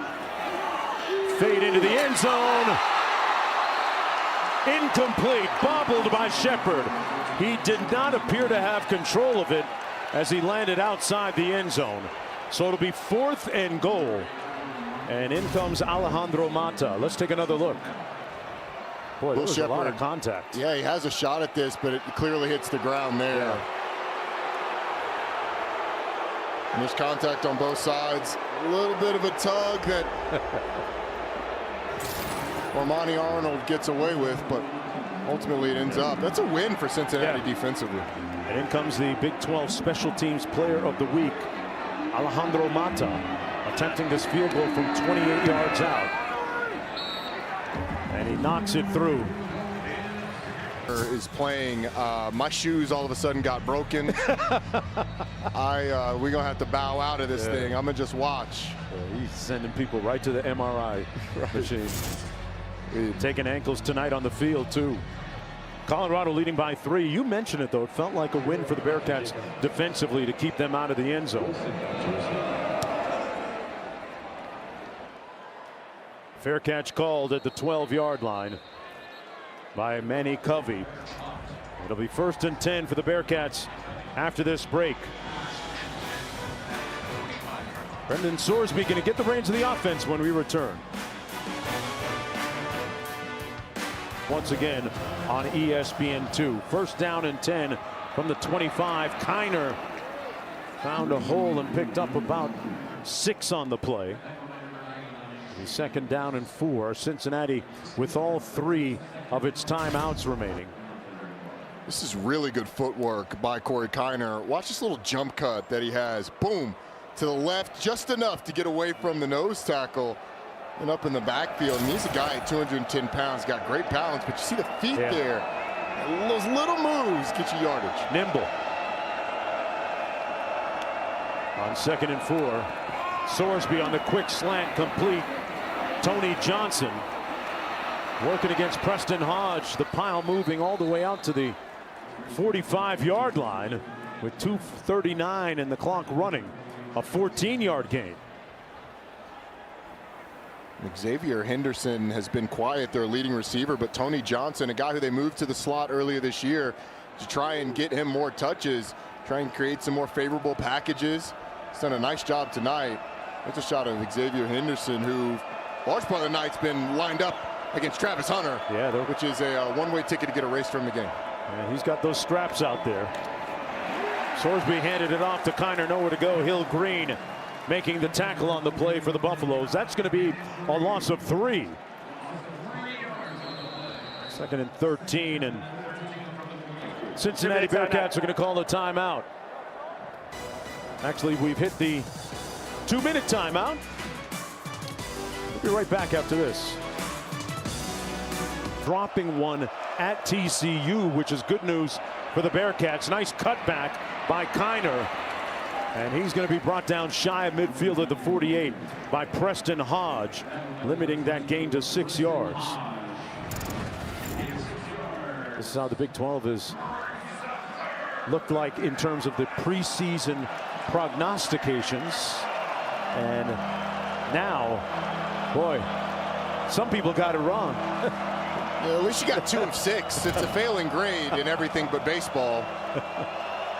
Fade into the end zone. Incomplete, bobbled by Shepard. He did not appear to have control of it as he landed outside the end zone. So it'll be 4th and goal. And in comes Alejandro Mata. Let's take another look. Boy, there was a lot of contact. Yeah, he has a shot at this, but it clearly hits the ground there. Yeah. And there's contact on both sides. A little bit of a tug that Armani Arnold gets away with, but ultimately it ends up. That's a win for Cincinnati defensively. And in comes the Big 12 Special Teams Player of the Week, Alejandro Mata, attempting this field goal from 28 yards out. And he knocks it through. Is playing. My shoes all of a sudden got broken. We're gonna have to bow out of this thing. I'm gonna just watch. He's sending people right to the MRI machine. Taking ankles tonight on the field too. Colorado leading by 3. You mentioned it though. It felt like a win for the Bearcats defensively to keep them out of the end zone. Fair catch called at the 12-yard line by Manny Covey. It'll be 1st and 10 for the Bearcats after this break. Brendan Sorsby going to get the reins of the offense when we return. Once again on ESPN2. 1st down and 10 from the 25. Kiner found a hole and picked up about 6 on the play. 2nd down and 4. Cincinnati with all 3 of its timeouts remaining. This is really good footwork by Corey Kiner. Watch this little jump cut that he has. Boom, to the left, just enough to get away from the nose tackle and up in the backfield. And he's a guy at 210 pounds, got great balance, but you see the feet there. Those little moves get you yardage. Nimble. On 2nd and 4. Sorsby on the quick slant, complete. Tony Johnson working against Preston Hodge. The pile moving all the way out to the 45-yard line with 2:39 and the clock running. A 14-yard gain. Xavier Henderson has been quiet, their leading receiver, but Tony Johnson, a guy who they moved to the slot earlier this year to try and get him more touches, try and create some more favorable packages. He's done a nice job tonight. That's a shot of Xavier Henderson, who large part of the night's been lined up against Travis Hunter, which is a one-way ticket to get erased from the game. And he's got those straps out there. Sorsby handed it off to Kiner, nowhere to go. Hill Green making the tackle on the play for the Buffaloes. That's going to be a loss of 3. 2nd and 13, and Cincinnati Bearcats are going to call a timeout. Actually, we've hit the 2-minute timeout. We'll be right back after this. Dropping one at TCU, which is good news for the Bearcats. Nice cutback by Kiner. And he's going to be brought down shy of midfield at the 48 by Preston Hodge, limiting that gain to 6 yards. This is how the Big 12 has looked like in terms of the preseason prognostications. And now, boy, some people got it wrong. At least you got 2 of 6. It's a failing grade in everything but baseball.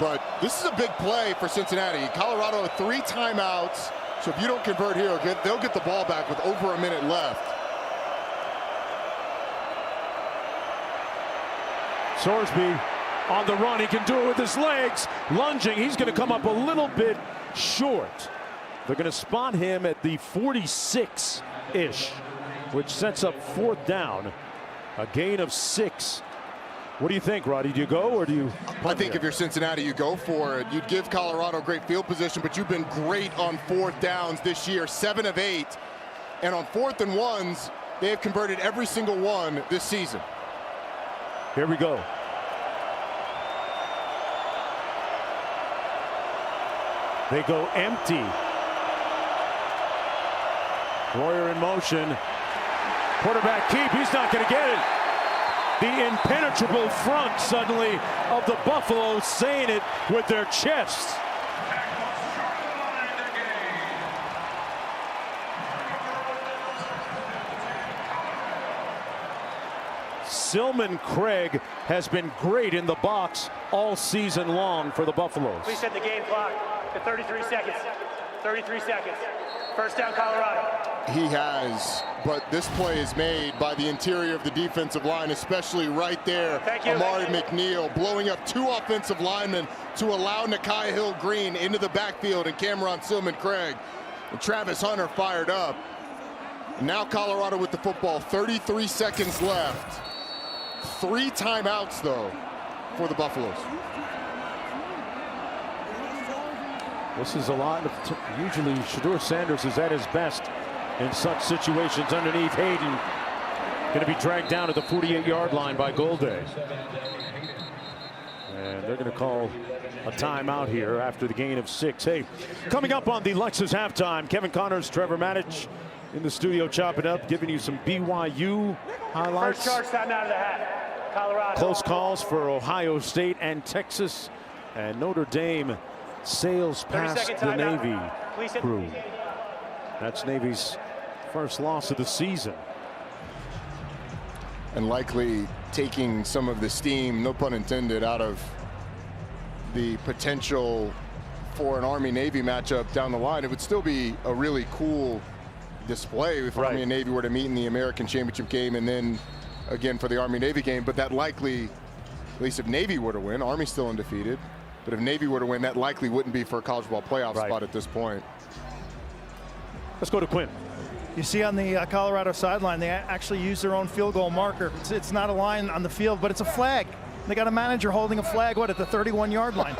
But this is a big play for Cincinnati. Colorado with 3 timeouts. So if you don't convert here, they'll get the ball back with over a minute left. Sorsby on the run. He can do it with his legs. Lunging. He's going to come up a little bit short. They're going to spot him at the 46-ish, which sets up 4th down. A gain of 6. What do you think, Roddy? Do you go or do you? I think if you're Cincinnati, you go for it. You'd give Colorado great field position, but you've been great on 4th downs this year, 7 of 8. And on 4th and 1s, they have converted every single one this season. Here we go. They go empty. Royer in motion. Quarterback keep. He's not going to get it. The impenetrable front suddenly of the Buffaloes saying it with their chests. Silman Craig has been great in the box all season long for the Buffaloes. Please set the game clock to 33 seconds. 33 seconds. 1st down, Colorado. He has, but this play is made by the interior of the defensive line, especially right there. Amari McNeil blowing up 2 offensive linemen to allow Nakai Hill-Green into the backfield and Cameron Silman Craig. And Travis Hunter fired up. And now Colorado with the football, 33 seconds left. 3 timeouts, though, for the Buffaloes. This is a lot of usually Shedeur Sanders is at his best in such situations underneath Hayden. Going to be dragged down at the 48-yard line by Golday. And they're going to call a timeout here after the gain of 6. Hey, coming up on the Lexus halftime, Kevin Connors, Trevor Manich in the studio chopping up, giving you some BYU highlights. First charge time out of the hat. Colorado. Close calls for Ohio State and Texas. And Notre Dame sails past the Navy crew. That's Navy's first loss of the season. And likely taking some of the steam, no pun intended, out of the potential for an Army-Navy matchup down the line. It would still be a really cool display if Army and Navy were to meet in the American Championship game and then again for the Army-Navy game. But that likely, at least if Navy were to win, Army's still undefeated. But if Navy were to win, that likely wouldn't be for a college ball playoff spot at this point. Let's go to Quinn. You see on the Colorado sideline, they actually use their own field goal marker. It's not a line on the field, but it's a flag. They got a manager holding a flag, what, at the 31-yard line?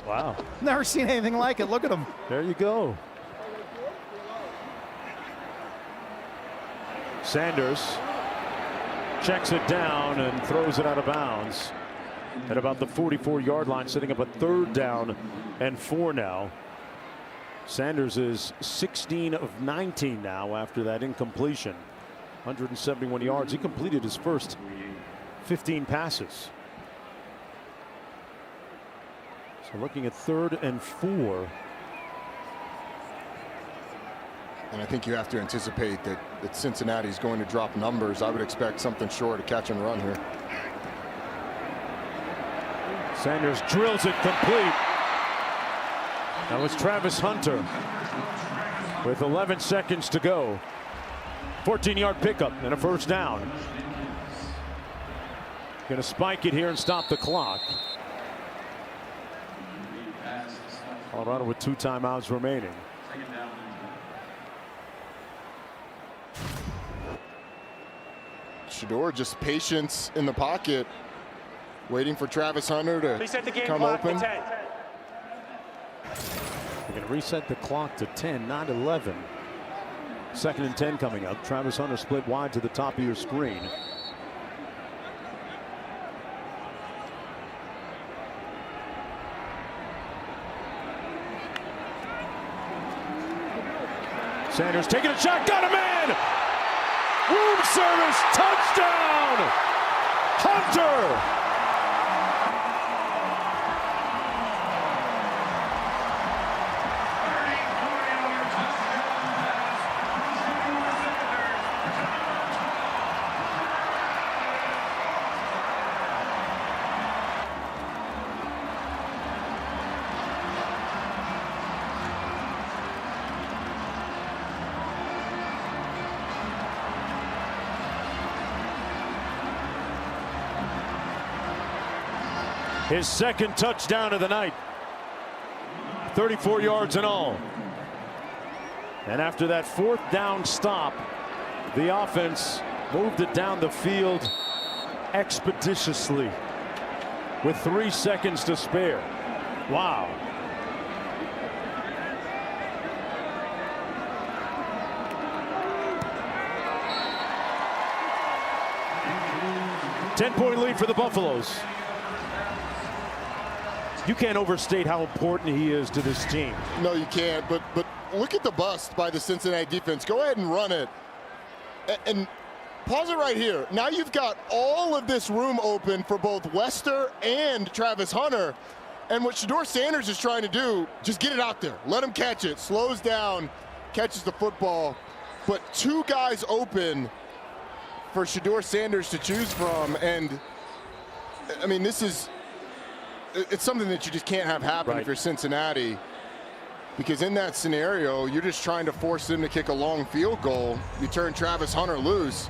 Wow. Never seen anything like it. Look at them. There you go. Sanders checks it down and throws it out of bounds at about the 44-yard line, setting up a 3rd down and 4 now. Sanders is 16 of 19 now after that incompletion. 171 yards. He completed his first 15 passes. So looking at 3rd and 4. And I think you have to anticipate that Cincinnati is going to drop numbers. I would expect something short of catch and run here. Sanders drills it complete. That was Travis Hunter with 11 seconds to go. 14-yard pickup and a 1st down. Going to spike it here and stop the clock. Colorado with 2 timeouts remaining. Shedeur, just patience in the pocket, waiting for Travis Hunter to come open. We're going to reset the clock to 10, not 11. 2nd and 10 coming up. Travis Hunter split wide to the top of your screen. Sanders taking a shot, got him in! Room service, touchdown! Hunter! His 2nd touchdown of the night. 34 yards in all. And after that 4th down stop, the offense moved it down the field expeditiously with 3 seconds to spare. Wow. Ten-point lead for the Buffaloes. You can't overstate how important he is to this team. No, you can't. But look at the bust by the Cincinnati defense. Go ahead and run it. And pause it right here. Now you've got all of this room open for both Wester and Travis Hunter. And what Shedeur Sanders is trying to do, just get it out there. Let him catch it. Slows down, catches the football. But 2 guys open for Shedeur Sanders to choose from. And, I mean, it's something that you just can't have happen if you're Cincinnati, because in that scenario, you're just trying to force them to kick a long field goal. You turn Travis Hunter loose.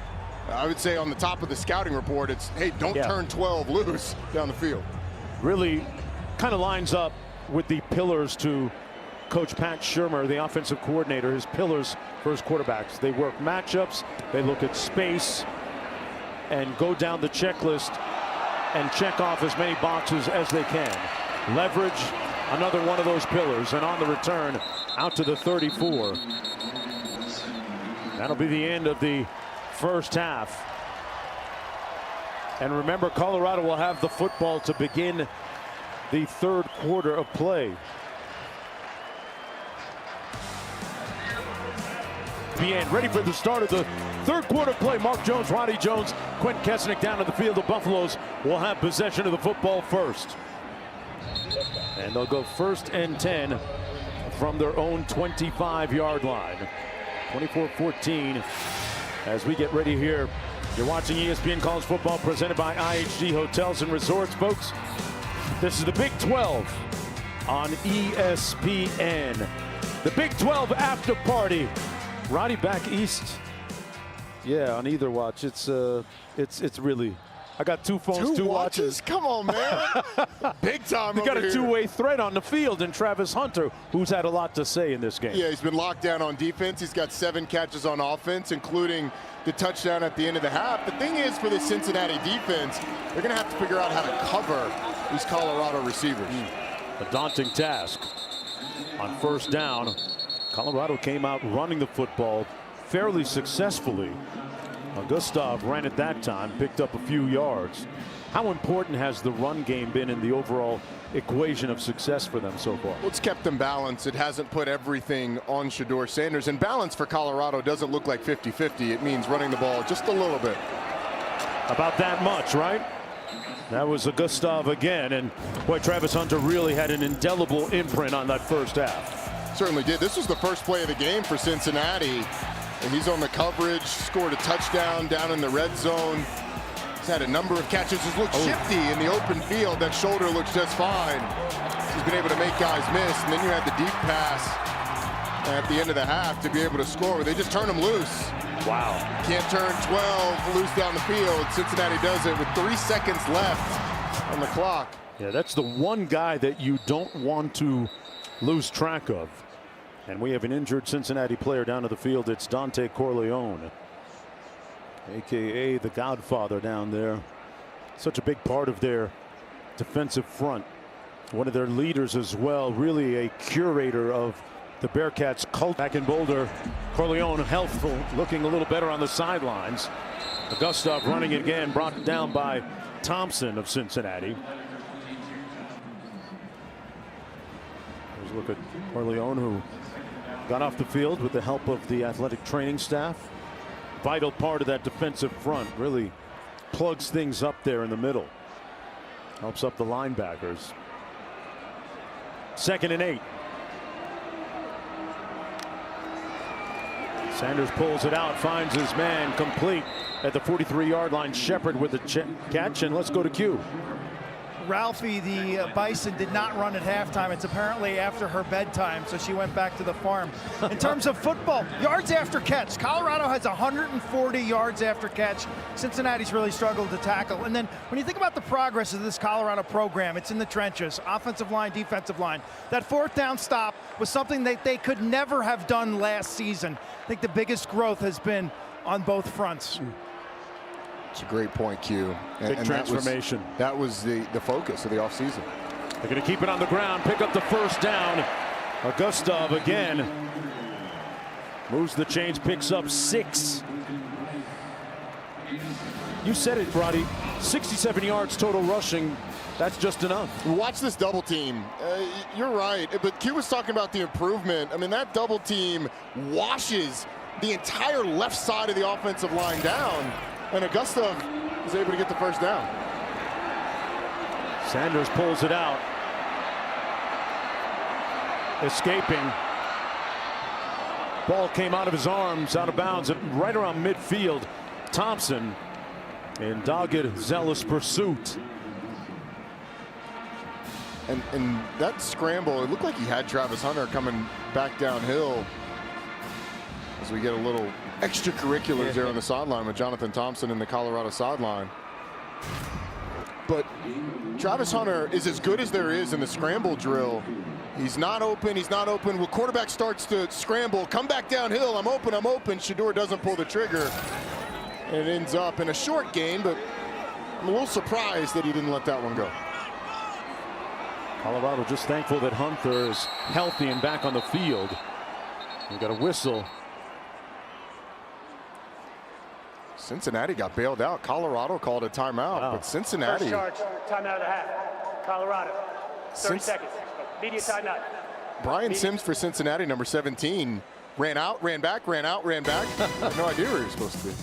I would say on the top of the scouting report, it's, hey, don't turn 12 loose down the field. Really kind of lines up with the pillars to Coach Pat Shurmur, the offensive coordinator. His pillars for his quarterbacks. They work matchups. They look at space. and go down the checklist and check off as many boxes as they can. Leverage, another one of those pillars, and on the return out to the 34. That'll be the end of the first half. And remember, Colorado will have the football to begin the third quarter of play. Ready for the start of the third quarter play. Mark Jones, Roddy Jones, Quentin Kesnick down to the field. The Buffaloes will have possession of the football first. And they'll go 1st and 10 from their own 25-yard line. 24-14 as we get ready here. You're watching ESPN College Football presented by IHG Hotels and Resorts, folks. This is the Big 12 on ESPN. The Big 12 after party. Roddy back east. Yeah, on either watch. It's really. I got two phones, two watches. Come on, man. Big time. We got a two-way threat on the field, and Travis Hunter, who's had a lot to say in this game. Yeah, he's been locked down on defense. He's got 7 catches on offense, including the touchdown at the end of the half. The thing is, for the Cincinnati defense, they're going to have to figure out how to cover these Colorado receivers. A daunting task. On 1st down, Colorado came out running the football fairly successfully. Gustav ran it that time, picked up a few yards. How important has the run game been in the overall equation of success for them so far? Well, it's kept them balanced. It hasn't put everything on Shedeur Sanders. And balance for Colorado doesn't look like 50-50. It means running the ball just a little bit. About that much, right? That was a Gustav again. And boy, Travis Hunter really had an indelible imprint on that first half. Certainly did. This was the first play of the game for Cincinnati. And he's on the coverage, scored a touchdown down in the red zone. He's had a number of catches. He's looked shifty in the open field. That shoulder looks just fine. He's been able to make guys miss. And then you had the deep pass at the end of the half to be able to score. They just turn him loose. Wow. Can't turn 12 loose down the field. Cincinnati does it with 3 seconds left on the clock. Yeah, that's the one guy that you don't want to lose track of. And we have an injured Cincinnati player down to the field. It's Dante Corleone, a.k.a. the Godfather down there. Such a big part of their defensive front. One of their leaders as well. Really a curator of the Bearcats' cult. Back in Boulder, Corleone healthful, looking a little better on the sidelines. Gustav running again, brought down by Thompson of Cincinnati. Here's a look at Corleone, who got off the field with the help of the athletic training staff. Vital part of that defensive front. Really plugs things up there in the middle. Helps up the linebackers. 2nd and 8. Sanders pulls it out, finds his man complete at the 43-yard line. Shepard with the catch, and let's go to Q. Ralphie, the Bison, did not run at halftime. It's apparently after her bedtime, so she went back to the farm. In terms of football, yards after catch, Colorado has 140 yards after catch. Cincinnati's really struggled to tackle. And then when you think about the progress of this Colorado program, it's in the trenches, offensive line, defensive line. That 4th down stop was something that they could never have done last season. I think the biggest growth has been on both fronts. It's a great point, Q. Big transformation. That was the focus of the offseason. They're going to keep it on the ground, pick up the 1st down. Gustav again moves the chains, picks up 6. You said it, Roddy. 67 yards total rushing. That's just enough. Watch this double team. You're right, but Q was talking about the improvement. I mean, that double team washes the entire left side of the offensive line down. And Augusta is able to get the 1st down. Sanders pulls it out. Escaping. Ball came out of his arms, out of bounds, right around midfield. Thompson in dogged, zealous pursuit. And that scramble, it looked like he had Travis Hunter coming back downhill. As we get a little extracurriculars there on the sideline with Jonathan Thompson in the Colorado sideline. But Travis Hunter is as good as there is in the scramble drill. He's not open. He's not open. When quarterback starts to scramble, come back downhill. I'm open. I'm open. Shedeur doesn't pull the trigger. And it ends up in a short game, but I'm a little surprised that he didn't let that one go. Colorado just thankful that Hunter is healthy and back on the field. We got a whistle. Cincinnati got bailed out. Colorado called a timeout, Wow. but Cincinnati. First charge, timeout of the half. Colorado. 30 seconds. Media timeout. Brian Sims for Cincinnati, number 17, ran out, ran back, ran out, ran back. I have no idea where he was supposed to be.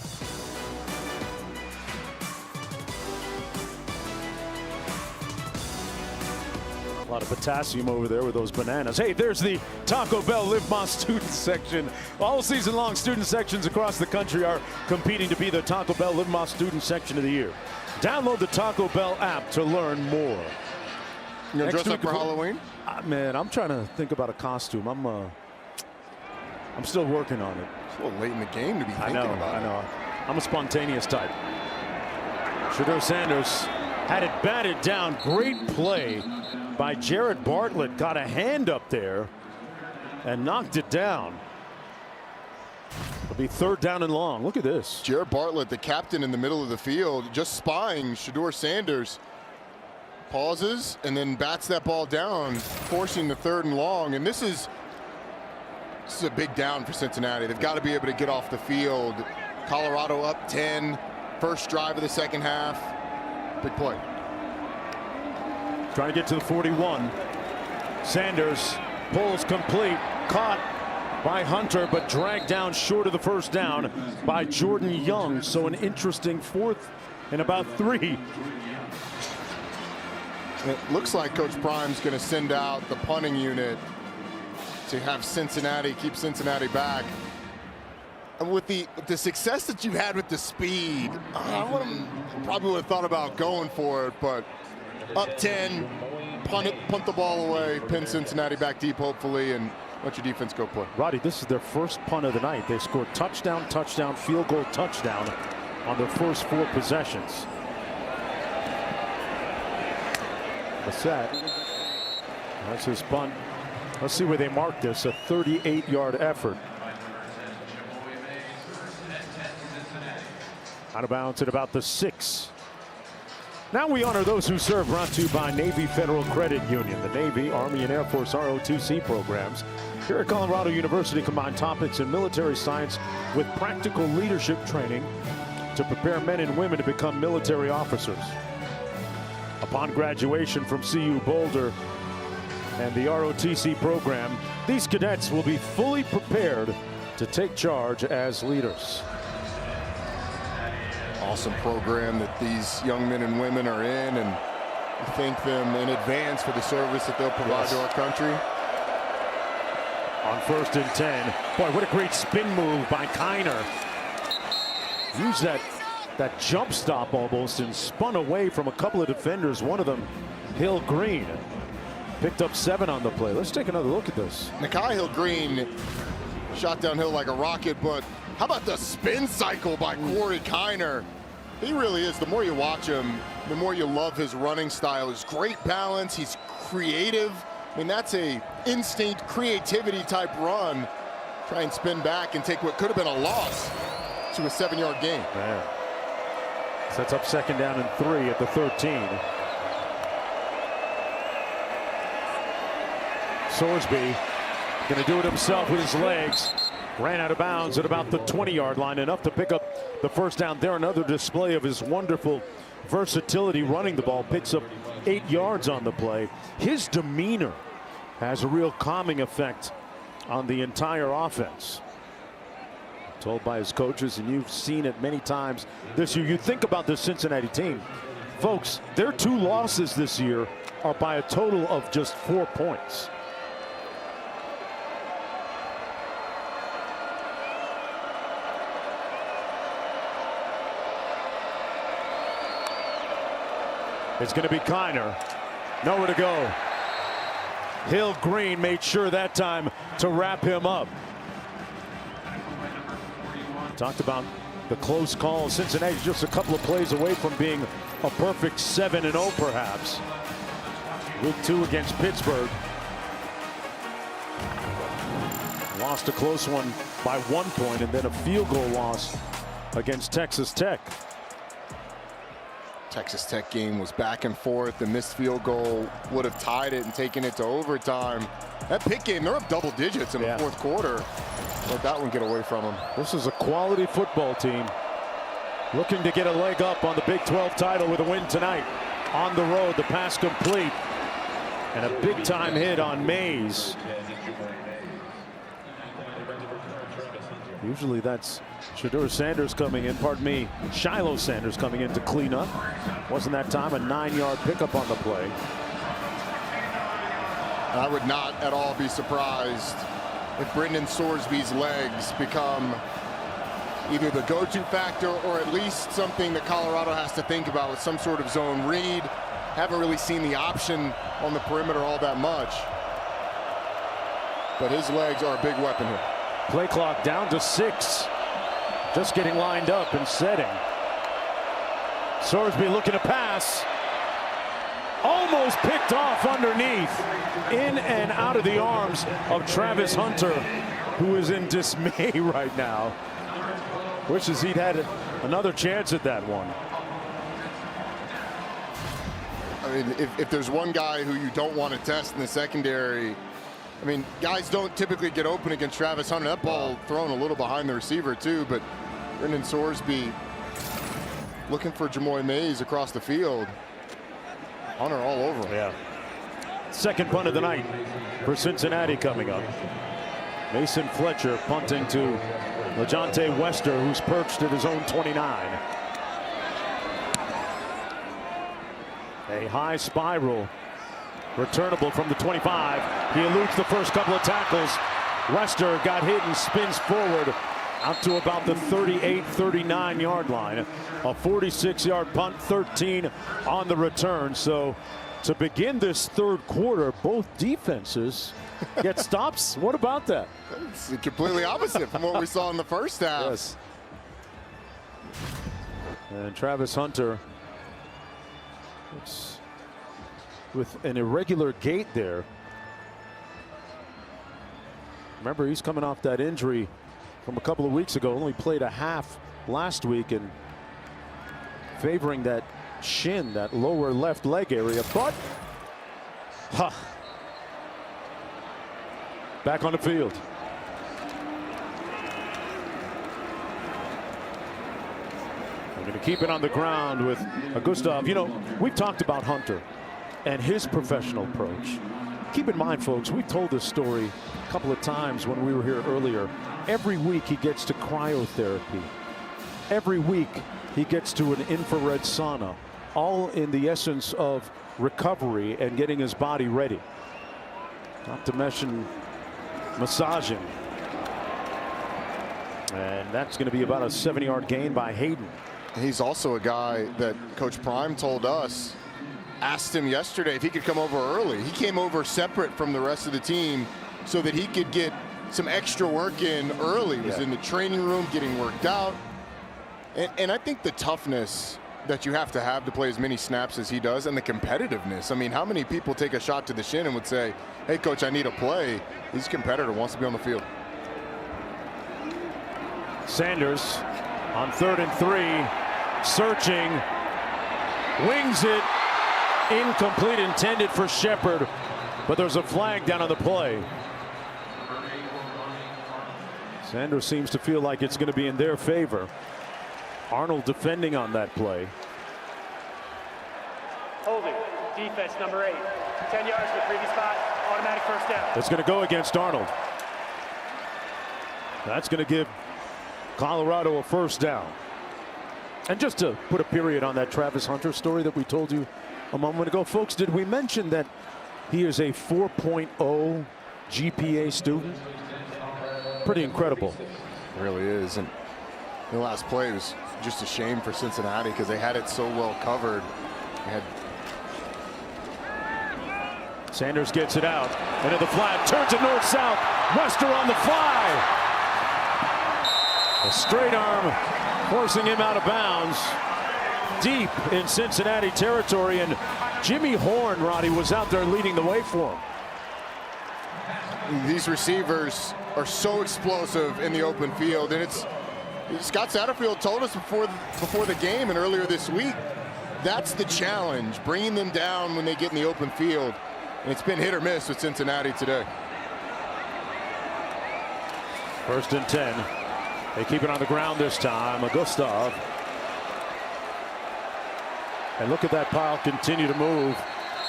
A lot of potassium over there with those bananas. Hey, there's the Taco Bell Live Más student section. All season long, student sections across the country are competing to be the Taco Bell Live Más student section of the year. Download the Taco Bell app to learn more. You gonna Next dress up week- for Halloween? Man, I'm trying to think about a costume. I'm still working on it. It's a little late in the game to be I thinking know, about I it. know. I'm a spontaneous type. Shedeur Sanders had it batted down. Great play by Jared Bartlett. Got a hand up there and knocked it down. It'll be 3rd down and long. Look at this. Jared Bartlett, the captain in the middle of the field, just spying Shedeur Sanders. Pauses and then bats that ball down, forcing the 3rd and long. And this is a big down for Cincinnati. They've got to be able to get off the field. Colorado up 10, first drive of the second half. Big play. Trying to get to the 41. Sanders pulls complete, caught by Hunter, but dragged down short of the first down by Jordan Young. So an interesting 4th and about 3. It looks like Coach Prime's going to send out the punting unit to have Cincinnati, keep Cincinnati back. And with the success that you had with the speed, I probably would have thought about going for it, but up 10, punt the ball away, pin Cincinnati back deep, hopefully, and let your defense go play. Roddy, this is their first punt of the night. They scored touchdown, touchdown, field goal, touchdown on their first 4 possessions. Set. That's his punt. Let's see where they mark this. A 38-yard effort. Out of bounds at about the 6. Now we honor those who serve, brought to you by Navy Federal Credit Union. The Navy, Army, and Air Force ROTC programs here at Colorado University combine topics in military science with practical leadership training to prepare men and women to become military officers. Upon graduation from CU Boulder and the ROTC program, these cadets will be fully prepared to take charge as leaders. Awesome program that these young men and women are in, and we thank them in advance for the service that they'll provide to our country. On 1st and 10. Boy, what a great spin move by Kiner. Used that jump stop almost and spun away from a couple of defenders. One of them, Hill Green, picked up 7 on the play. Let's take another look at this. Nakai Hill Green shot downhill like a rocket, but how about the spin cycle by Corey Kiner? He really is. The more you watch him, the more you love his running style. His great balance. He's creative. I mean, that's a instinct, creativity type run. Try and spin back and take what could have been a loss to a 7-yard gain. Man. Sets up 2nd down and 3 at the 13. Sorsby going to do it himself with his legs. Ran out of bounds at about the 20-yard line, enough to pick up the first down there. Another display of his wonderful versatility running the ball. Picks up 8 yards on the play. His demeanor has a real calming effect on the entire offense. Told by his coaches, and you've seen it many times this year. You think about this Cincinnati team. Folks, their 2 losses this year are by a total of just 4 points. It's going to be Kiner. Nowhere to go. Hill Green made sure that time to wrap him up. Talked about the close call. Cincinnati just a couple of plays away from being a perfect 7-0 perhaps. Week 2 against Pittsburgh. Lost a close one by 1 point, and then a field goal loss against Texas Tech. Texas Tech game was back and forth. The missed field goal would have tied it and taken it to overtime. That Pitt game, they're up double digits in the fourth quarter. Let that one get away from them. This is a quality football team looking to get a leg up on the Big 12 title with a win tonight. On the road, the pass complete. And a big-time hit on Mays. Usually that's Shedeur Sanders coming in, pardon me, Shiloh Sanders coming in to clean up. Wasn't that time a 9-yard pickup on the play. I would not at all be surprised if Brendan Sorsby's legs become either the go-to factor or at least something that Colorado has to think about with some sort of zone read. Haven't really seen the option on the perimeter all that much. But his legs are a big weapon here. Play clock down to 6. Just getting lined up and setting. Sorsby looking to pass. Almost picked off underneath. In and out of the arms of Travis Hunter, who is in dismay right now. Wishes he'd had another chance at that one. I mean, if there's one guy who you don't want to test in the secondary, I mean, guys don't typically get open against Travis Hunter. That ball thrown a little behind the receiver too, but Brendan Sorsby looking for Jamoy Mays across the field. Hunter all over him. Yeah. Second punt of the night for Cincinnati coming up. Mason Fletcher punting to LeJontay Wester, who's perched at his own 29. A high spiral. Returnable from the 25. He eludes the first couple of tackles. Wester got hit and spins forward out to about the 38-39 yard line. A 46-yard punt, 13 on the return. So to begin this third quarter, both defenses get stops. What about that? It's completely opposite from what we saw in the first half. Yes. And Travis Hunter, it's with an irregular gait there. Remember, he's coming off that injury from a couple of weeks ago. Only played a half last week and favoring that shin, that lower left leg area. But back on the field. We're going to keep it on the ground with Gustav. You know, we've talked about Hunter and his professional approach. Keep in mind, folks, we told this story a couple of times when we were here earlier. Every week he gets to cryotherapy. Every week he gets to an infrared sauna, all in the essence of recovery and getting his body ready. Not to mention massaging. And that's going to be about a 7-yard gain by Hayden. He's also a guy that Coach Prime told us, asked him yesterday if he could come over early. He came over separate from the rest of the team so that he could get some extra work in early. He was in the training room getting worked out. And I think the toughness that you have to play as many snaps as he does, and the competitiveness. I mean, how many people take a shot to the shin and would say, hey, coach, I need a play? He's a competitor, wants to be on the field. Sanders on 3rd and 3, searching, wings it, incomplete, intended for Shepard, but there's a flag down on the play. Sanders seems to feel like it's going to be in their favor. Arnold defending on that play. Holding, defense number 8. 10 yards to the previous spot, automatic first down. It's going to go against Arnold. That's going to give Colorado a first down. And just to put a period on that Travis Hunter story that we told you a moment ago, folks, did we mention that he is a 4.0 GPA student? Pretty incredible. It really is. And the last play was just a shame for Cincinnati because they had it so well covered. Sanders gets it out into the flat, turns it north-south. Wester on the fly. A straight arm forcing him out of bounds deep in Cincinnati territory, and Jimmy Horn, Roddy, was out there leading the way for him. These receivers are so explosive in the open field, and Scott Satterfield told us before the game and earlier this week, that's the challenge, bringing them down when they get in the open field. And it's been hit or miss with Cincinnati today. 1st and 10. They keep it on the ground this time. Gustav. And look at that pile continue to move.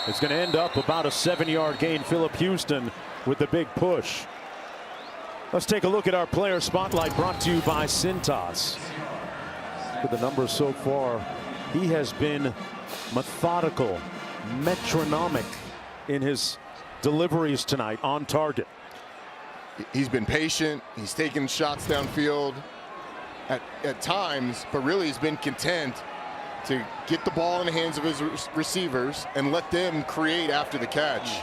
It's going to end up about a 7-yard gain. Philip Houston with the big push. Let's take a look at our player spotlight brought to you by Cintas. Look at the numbers so far. He has been methodical, metronomic in his deliveries tonight on target. He's been patient. He's taken shots downfield at times, but really he's been content to get the ball in the hands of his receivers and let them create after the catch.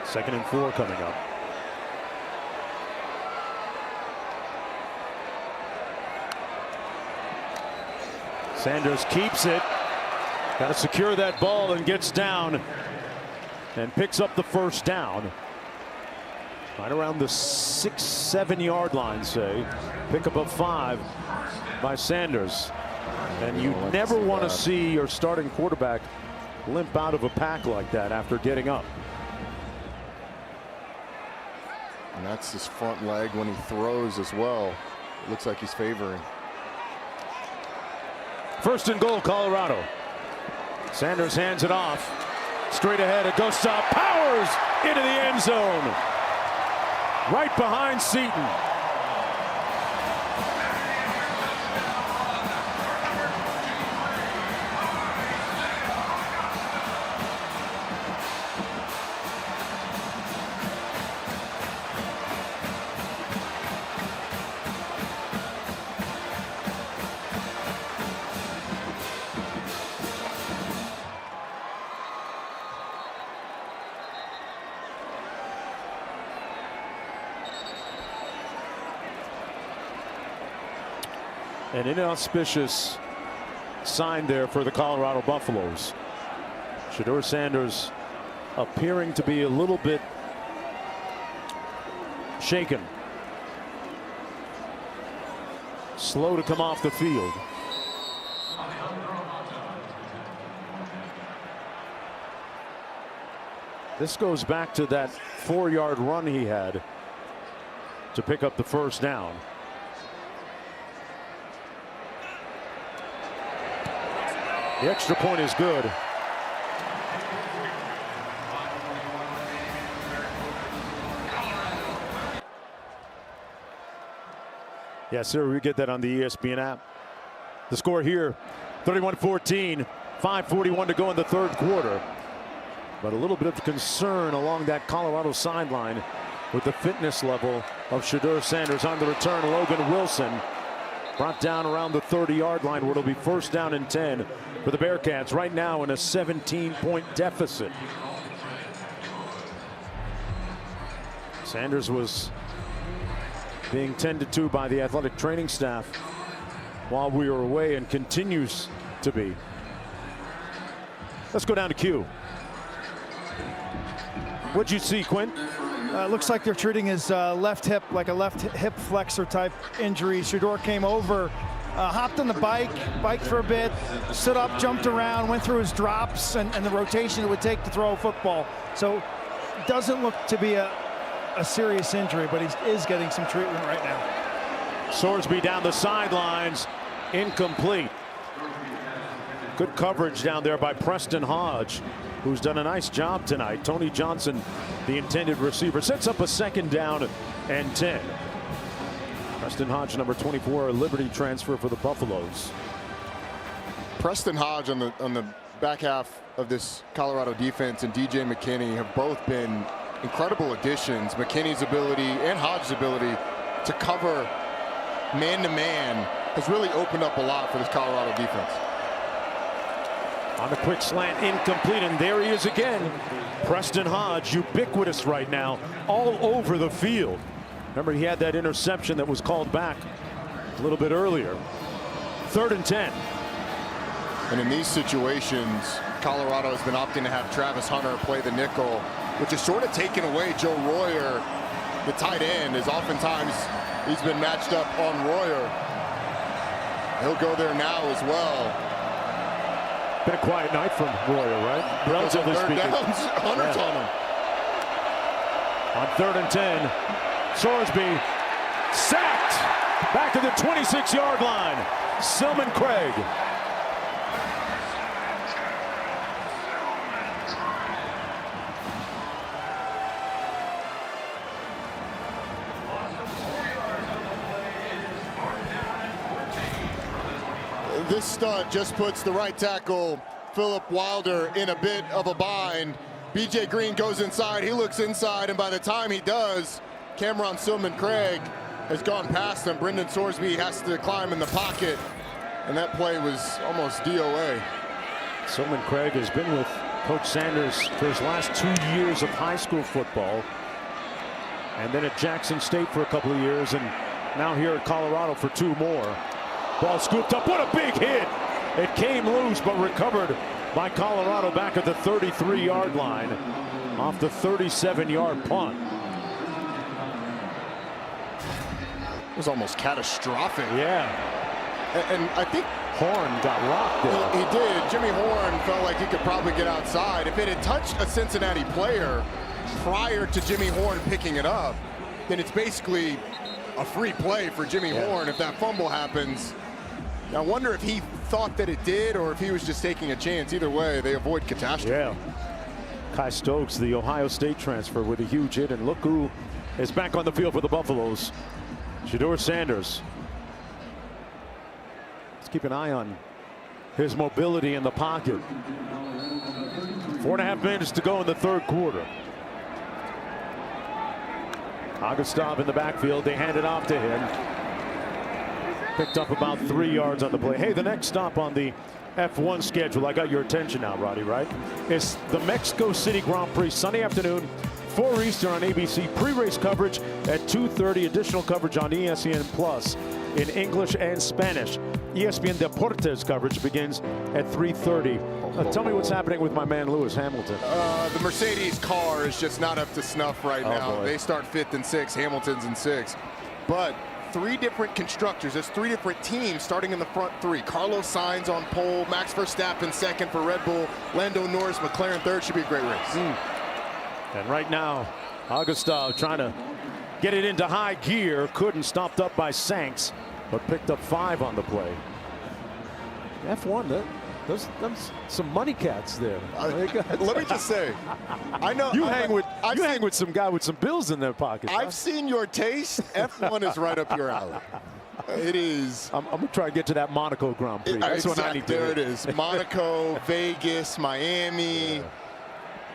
2nd and 4 coming up. Sanders keeps it. Got to secure that ball and gets down and picks up the 1st down. Right around the 6-7 yard line, say. Pick up a 5 by Sanders. And you never want to see your starting quarterback limp out of a pack like that after getting up. And that's his front leg when he throws as well. It looks like he's favoring. 1st and goal, Colorado. Sanders hands it off. Straight ahead, it goes to Powers into the end zone. Right behind Seton. An inauspicious sign there for the Colorado Buffaloes. Shedeur Sanders appearing to be a little bit shaken. Slow to come off the field. This goes back to that 4-yard run he had to pick up the 1st down. The extra point is good. Yes, sir. We get that on the ESPN app. The score here, 31-14, 5:41 to go in the 3rd quarter. But a little bit of concern along that Colorado sideline with the fitness level of Shedeur Sanders. On the return, Logan Wilson brought down around the 30-yard line where it'll be 1st down and 10 for the Bearcats, right now in a 17-point deficit. Sanders was being tended to by the athletic training staff while we were away and continues to be. Let's go down to Q. What'd you see, Quinn? Looks like they're treating his left hip like a left hip flexor type injury. Shedeur came over, hopped on the bike for a bit, stood up, jumped around, went through his drops and the rotation it would take to throw a football. So it doesn't look to be a serious injury, but he is getting some treatment right now. Sorsby down the sidelines, incomplete. Good coverage down there by Preston Hodge, who's done a nice job tonight. Tony Johnson, the intended receiver, sets up a 2nd down and 10. Preston Hodge, number 24, a Liberty transfer for the Buffaloes. Preston Hodge on the back half of this Colorado defense and DJ McKinney have both been incredible additions. McKinney's ability and Hodge's ability to cover man-to-man has really opened up a lot for this Colorado defense. On the quick slant, incomplete, and there he is again. Preston Hodge, ubiquitous right now, all over the field. Remember, he had that interception that was called back a little bit earlier. 3rd and 10. And in these situations, Colorado has been opting to have Travis Hunter play the nickel, which is sort of taken away Joe Royer, the tight end, is oftentimes He's been matched up on Royer. He'll go there now as well. Been a quiet night from Royer, right? Relatively speaking. Hunter's on him. On 3rd and 10, Sorsby sacked back to the 26-yard line. Silman Craig. This stunt just puts the right tackle, Philip Wilder, in a bit of a bind. BJ Green goes inside, he looks inside, and by the time he does, Cameron Silman Craig has gone past him. Brendan Sorsby has to climb in the pocket, and that play was almost DOA. Silman Craig has been with Coach Sanders for his last 2 years of high school football, and then at Jackson State for a couple of years, and now here at Colorado for 2 more. Ball scooped up. What a big hit! It came loose, but recovered by Colorado back at the 33-yard line off the 37-yard punt. It was almost catastrophic. Yeah. And I think Horn got rocked there. He did. Jimmy Horn felt like he could probably get outside. If it had touched a Cincinnati player prior to Jimmy Horn picking it up, then it's basically a free play for Jimmy Horn if that fumble happens. I wonder if he thought that it did or if he was just taking a chance. Either way, they avoid catastrophe. Yeah. Kai Stokes, the Ohio State transfer, with a huge hit, and look who is back on the field for the Buffaloes. Shedeur Sanders. Let's keep an eye on his mobility in the pocket. 4.5 minutes to go in the 3rd quarter. Augustov in the backfield. They hand it off to him. Picked up about 3 yards on the play. Hey, the next stop on the F1 schedule, I got your attention now, Roddy, right? It's the Mexico City Grand Prix, Sunday afternoon, 4 Eastern on ABC. Pre-race coverage at 2:30. Additional coverage on ESPN Plus in English and Spanish. ESPN Deportes coverage begins at 3:30. Tell me what's happening with my man Lewis Hamilton. The Mercedes car is just not up to snuff right now. Boy. They start 5th and 6. Hamilton's in 6th. But 3 different constructors. There's 3 different teams starting in the front 3. Carlos Sainz on pole. Max Verstappen 2nd for Red Bull. Lando Norris, McLaren 3rd. Should be a great race. And right now, Augustov trying to get it into high gear. Couldn't. Stopped up by Sanks, but picked up 5 on the play. F1, those some money cats there. Let me just say, I know you hang with some guy with some bills in their pockets. I've seen your taste. F1 is right up your alley. It is. I'm gonna try to get to that Monaco Grand Prix. That's what I need to do. There it is. Monaco, Vegas, Miami. Yeah.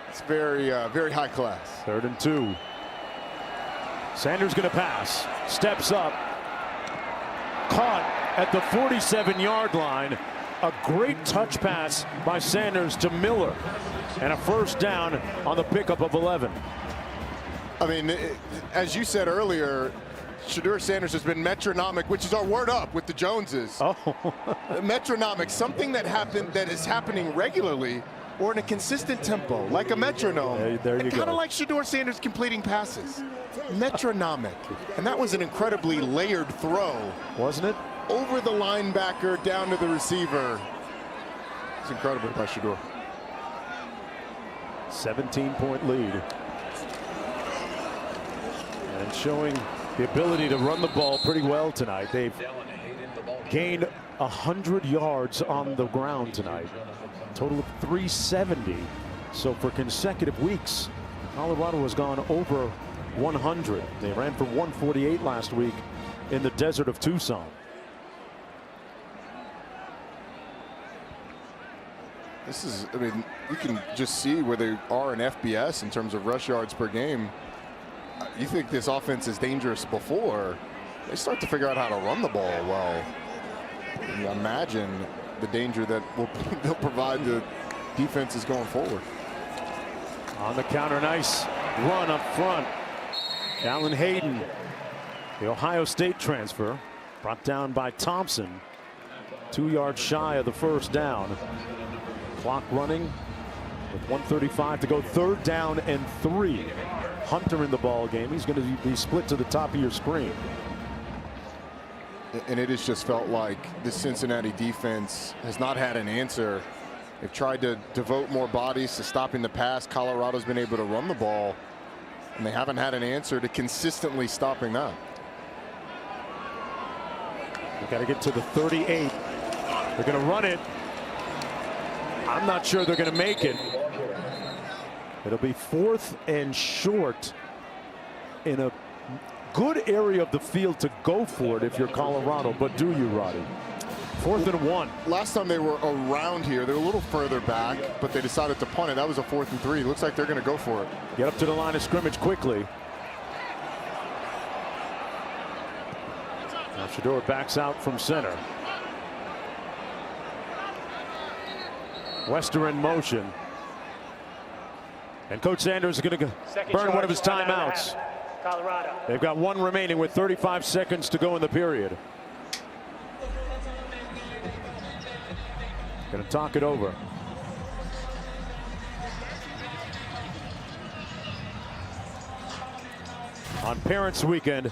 It's very, very high class. 3rd and 2. Sanders gonna pass. Steps up. Caught at the 47-yard line. A great touch pass by Sanders to Miller. And a 1st down on the pickup of 11. I mean, as you said earlier, Shedeur Sanders has been metronomic, which is our word up with the Joneses. Oh. Metronomic, something that is happening regularly or in a consistent tempo, like a metronome. There you go. Kind of like Shedeur Sanders completing passes. Metronomic. And that was an incredibly layered throw. Wasn't it? Over the linebacker, down to the receiver. It's incredible by Shedeur. 17-point lead. And showing the ability to run the ball pretty well tonight. They've gained 100 yards on the ground tonight. Total of 370. So for consecutive weeks, Colorado has gone over 100. They ran for 148 last week in the desert of Tucson. This is, I mean, you can just see where they are in FBS in terms of rush yards per game. You think this offense is dangerous before they start to figure out how to run the ball well. You imagine the danger that they'll provide the defenses going forward. On the counter, nice run up front. Dallan Hayden, the Ohio State transfer, brought down by Thompson. 2 yards shy of the 1st down. Clock running with 1:35 to go. 3rd down and 3. Hunter in the ball game. He's going to be split to the top of your screen. And it has just felt like the Cincinnati defense has not had an answer. They've tried to devote more bodies to stopping the pass. Colorado's been able to run the ball, and they haven't had an answer to consistently stopping that. They got to get to the 38. They're going to run it. I'm not sure they're going to make it. It'll be 4th and short in a good area of the field to go for it if you're Colorado. But do you, Roddy? 4th and 1. Last time they were around here, they were a little further back, but they decided to punt it. That was a 4th and 3. Looks like they're going to go for it. Get up to the line of scrimmage quickly. Now Shedeur backs out from center. Wester in motion. And Coach Sanders is going to burn one of his timeouts. Colorado. They've got one remaining with 35 seconds to go in the period. Going to talk it over. On Parents Weekend.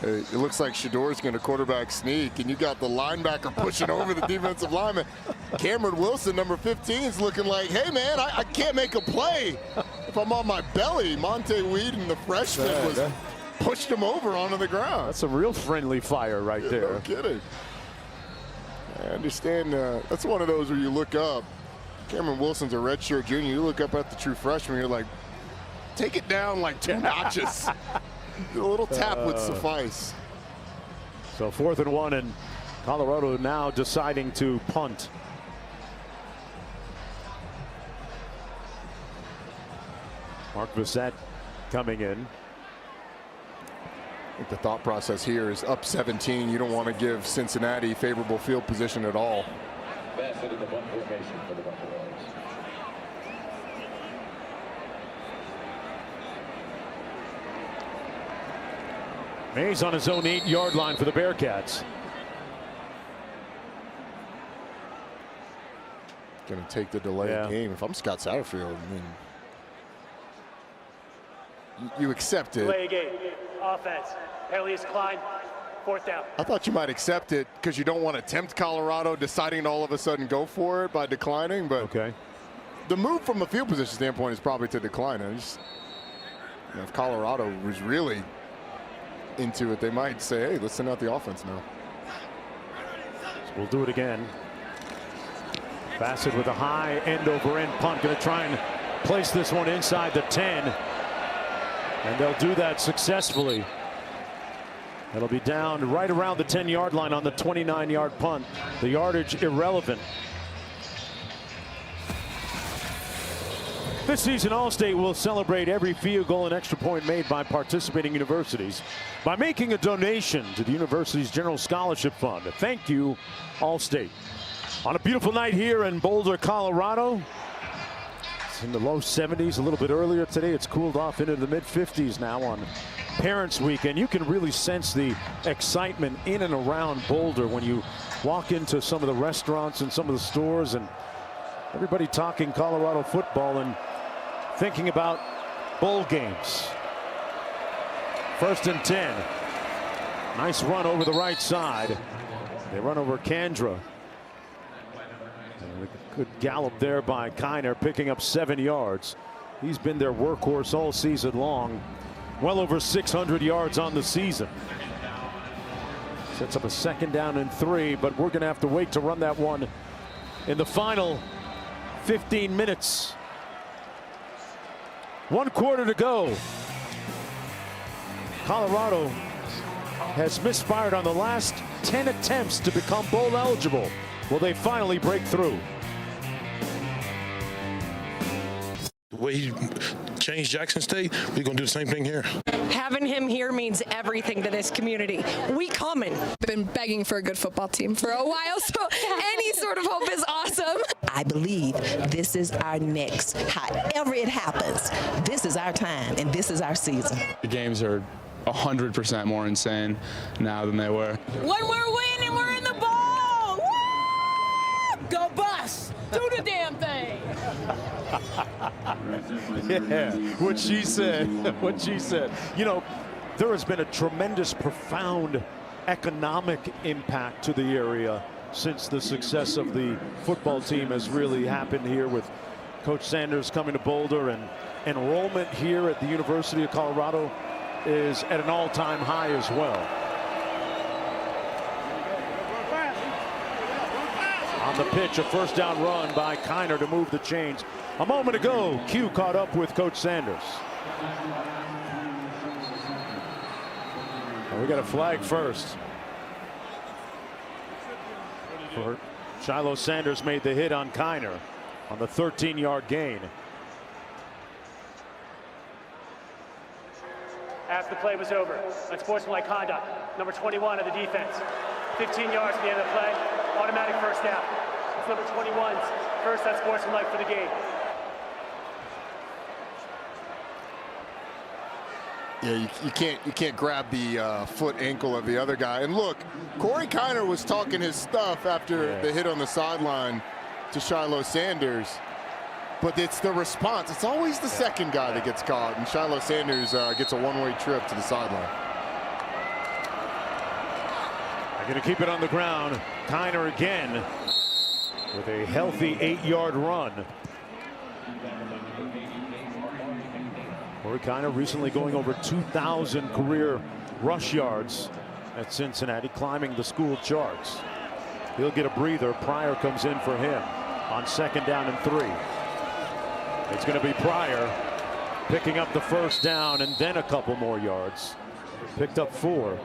It looks like Shedeur's going to quarterback sneak, and you got the linebacker pushing over the defensive lineman. Cameron Wilson, number 15, is looking like, hey, man, I can't make a play if I'm on my belly. Monte Whedon, the freshman, pushed him over onto the ground. That's a real friendly fire right there. No kidding. I understand. That's one of those where you look up. Cameron Wilson's a redshirt junior. You look up at the true freshman, you're like, take it down like 2 notches. A little tap would suffice. So 4th and 1, and Colorado now deciding to punt. Mark Bissett coming in. I think the thought process here is up 17. You don't want to give Cincinnati favorable field position at all. Mays on his own 8-yard line for the Bearcats. Going to take the delay game. If I'm Scott Satterfield, I mean, you accept it. Delay game. Offense. Penalty is declined. 4th down. I thought you might accept it because you don't want to tempt Colorado deciding to all of a sudden go for it by declining. But the move from a field position standpoint is probably to decline it. Just, you know, if Colorado was really into it, they might say, hey, let's send out the offense now. So we'll do it again. Bassett with a high end over end punt, going to try and place this one inside the 10, and they'll do that successfully. It'll be down right around the 10-yard line on the 29-yard punt. The yardage irrelevant. This season, Allstate will celebrate every field goal and extra point made by participating universities by making a donation to the university's General Scholarship Fund. Thank you, Allstate. On a beautiful night here in Boulder, Colorado. It's in the low 70s a little bit earlier today. It's cooled off into the mid-50s now on Parents Weekend. You can really sense the excitement in and around Boulder when you walk into some of the restaurants and some of the stores, and everybody talking Colorado football and thinking about bowl games. 1st and 10. Nice run over the right side. They run over Kandra. And a good gallop there by Kiner, picking up 7 yards. He's been their workhorse all season long. Well over 600 yards on the season. Sets up a 2nd down and 3, but we're going to have to wait to run that one in the final 15 minutes. 1 quarter to go. Colorado has misfired on the last 10 attempts to become bowl eligible. Will they finally break through? The way he changed Jackson State, we're going to do the same thing here. Having him here means everything to this community. We coming. Been begging for a good football team for a while, so any sort of hope is awesome. I believe this is our next. However it happens, this is our time and this is our season. The games are 100% more insane now than they were. When we're winning, we're in the bowl. Woo! Go Bus! Do the damn thing. Yeah, what she said. What she said. You know, there has been a tremendous, profound economic impact to the area since the success of the football team has really happened here, with Coach Sanders coming to Boulder, and enrollment here at the University of Colorado is at an all-time high as well. On the pitch, a first down run by Kiner to move the chains. A moment ago, Q caught up with Coach Sanders. We got a flag first. Shiloh Sanders made the hit on Kiner on the 13-yard gain. After the play was over, unsportsmanlike conduct, number 21 of the defense. 15 yards at the end of the play, automatic first down. It's number 21's first unsportsmanlike for the game. Yeah, you can't grab the foot ankle of the other guy. And look, Corey Kiner was talking his stuff after the hit on the sideline to Shiloh Sanders, but it's the response. It's always the second guy that gets caught, and Shiloh Sanders gets a one-way trip to the sideline. They're going to keep it on the ground. Kiner again with a healthy 8-yard run. Corey Kiner recently going over 2,000 career rush yards at Cincinnati, climbing the school charts. He'll get a breather. Pryor comes in for him on 2nd down and 3. It's going to be Pryor picking up the first down and then a couple more yards. Picked up 4.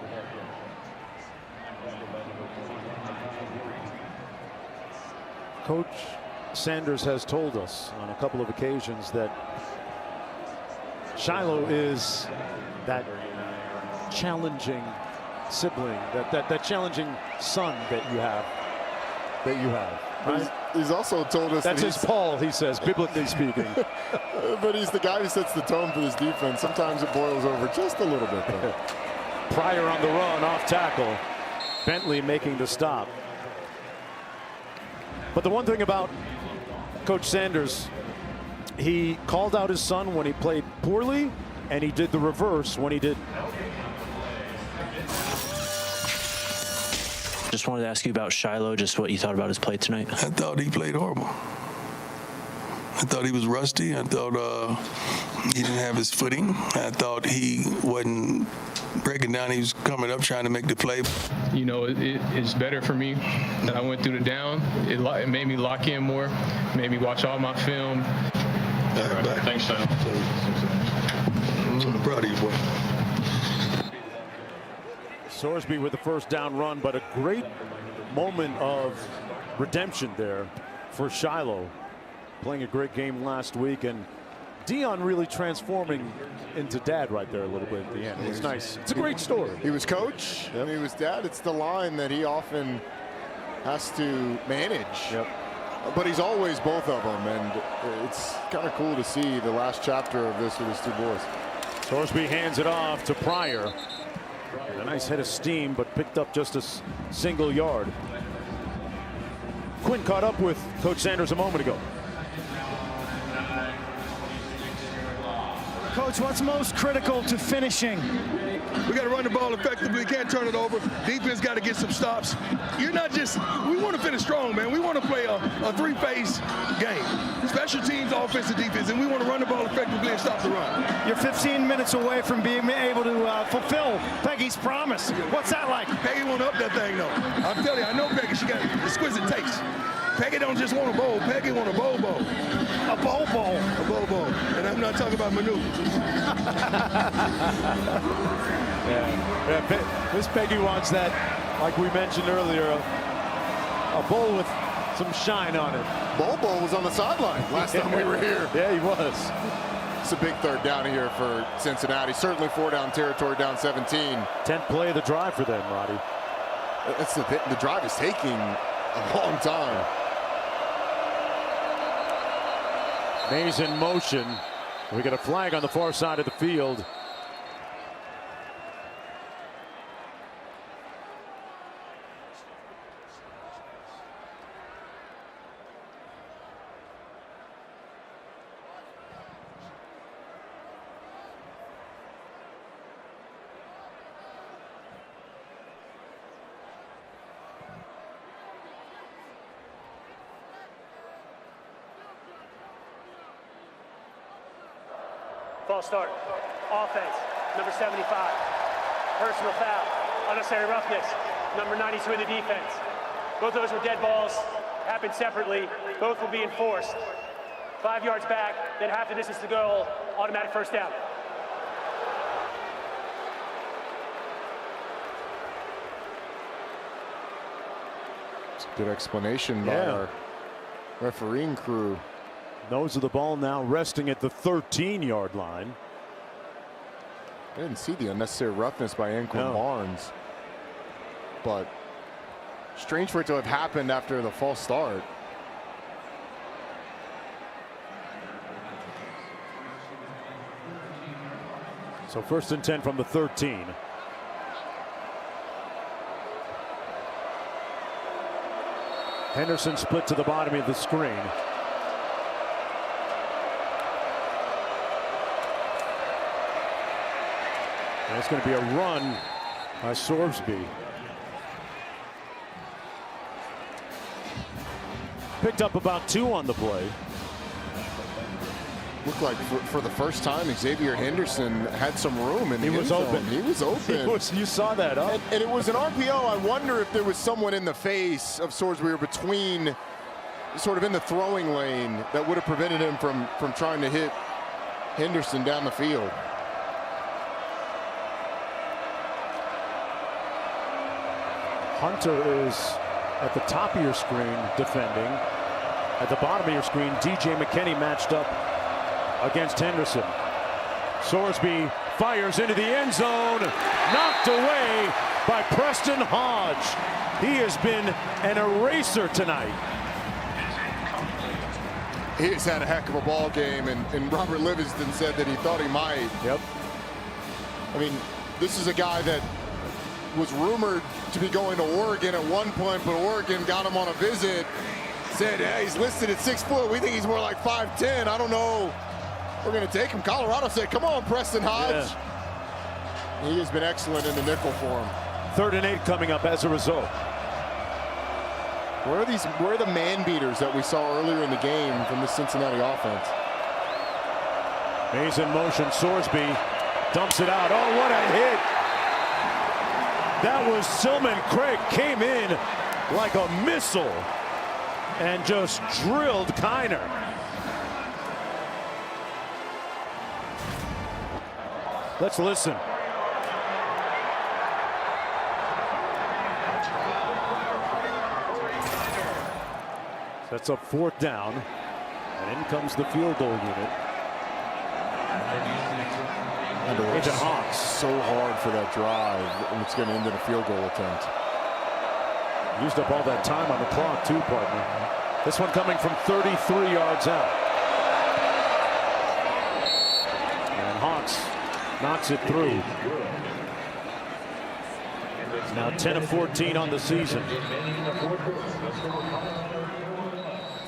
Coach Sanders has told us on a couple of occasions that Shiloh is that challenging sibling, that challenging son that you have. Right? He's also told us that's his Paul, he says, biblically speaking. But he's the guy who sets the tone for this defense. Sometimes it boils over just a little bit, though. Pryor on the run, off tackle. Bentley making the stop. But the one thing about Coach Sanders, he called out his son when he played poorly, and he did the reverse when he did. Just wanted to ask you about Shiloh, just what you thought about his play tonight. I thought he played horrible. I thought he was rusty. I thought he didn't have his footing. I thought he wasn't breaking down. He was coming up trying to make the play. You know, it's better for me that I went through the down. It made me lock in more, made me watch all my film. Thanks, Shiloh. I'm proud of you, boy. Sorsby with the first down run, but a great moment of redemption there for Shiloh. Playing a great game last week, and Dion really transforming into dad right there a little bit at the end. It was nice. It's a great story. He was coach, and he was dad. It's the line that he often has to manage. Yep. But he's always both of them, and it's kind of cool to see the last chapter of this with his 2 boys. Sorsby hands it off to Pryor. A nice head of steam, but picked up just a single yard. Quinn caught up with Coach Sanders a moment ago. Coach, what's most critical to finishing? We got to run the ball effectively. Can't turn it over. Defense got to get some stops. You're not just, we want to finish strong, man. We want to play a 3-phase game. Special teams, offense, and defense, and we want to run the ball effectively and stop the run. You're 15 minutes away from being able to fulfill Peggy's promise. What's that like? Peggy won't up that thing, though. I'm telling you, I know Peggy. She got exquisite taste. Peggy don't just want a bowl. Peggy want a bowl. A bowl. A bowl. And I'm not talking about maneuvers. Miss Peggy wants that, like we mentioned earlier, a bowl with some shine on it. Bobo was on the sideline last time we were here. Yeah, he was. It's a big 3rd down here for Cincinnati. Certainly 4-down territory, down 17. 10th play of the drive for them, Roddy. That's the drive is taking a long time. Mays in motion. We got a flag on the far side of the field. False start. Offense, number 75. Personal foul. Unnecessary roughness, number 92 in the defense. Both those were dead balls. Happened separately. Both will be enforced. 5 yards back, then half the distance to goal. Automatic first down. It's a good explanation by our refereeing crew. Nose of the ball now resting at the 13-yard line. I didn't see the unnecessary roughness by Anquan Barnes, but strange for it to have happened after the false start. So 1st and 10 from the 13. Henderson split to the bottom of the screen. And it's going to be a run by Sorsby. Picked up about 2 on the play. Looked like for the first time, Xavier Henderson had some room in the end zone. Open. He was open. You saw that, huh? And it was an RPO. I wonder if there was someone in the face of Sorsby or between, sort of in the throwing lane, that would have prevented him from trying to hit Henderson down the field. Hunter is at the top of your screen defending. At the bottom of your screen, DJ McKinney matched up against Henderson. Sorsby fires into the end zone, knocked away by Preston Hodge. He has been an eraser tonight. He's had a heck of a ball game, and Robert Livingston said that he thought he might. Yep. I mean, this is a guy that was rumored to be going to Oregon at one point, but Oregon got him on a visit. Said, hey, he's listed at 6 foot. We think he's more like 5'10". I don't know. We're going to take him. Colorado said, come on, Preston Hodge. Yeah. He has been excellent in the nickel for him. 3rd and 8 coming up as a result. Where are the man beaters that we saw earlier in the game from the Cincinnati offense? Mays in motion. Sorsby dumps it out. Oh, what a hit. That was Silman Craig. Came in like a missile and just drilled Kiner. Let's listen. That's up 4th down, and in comes the field goal unit. Agent Hawks so hard for that drive, and it's going to end in a field goal attempt. Used up all that time on the clock too, partner. This one coming from 33 yards out. And Hawks knocks it through. Now 10 of 14 on the season.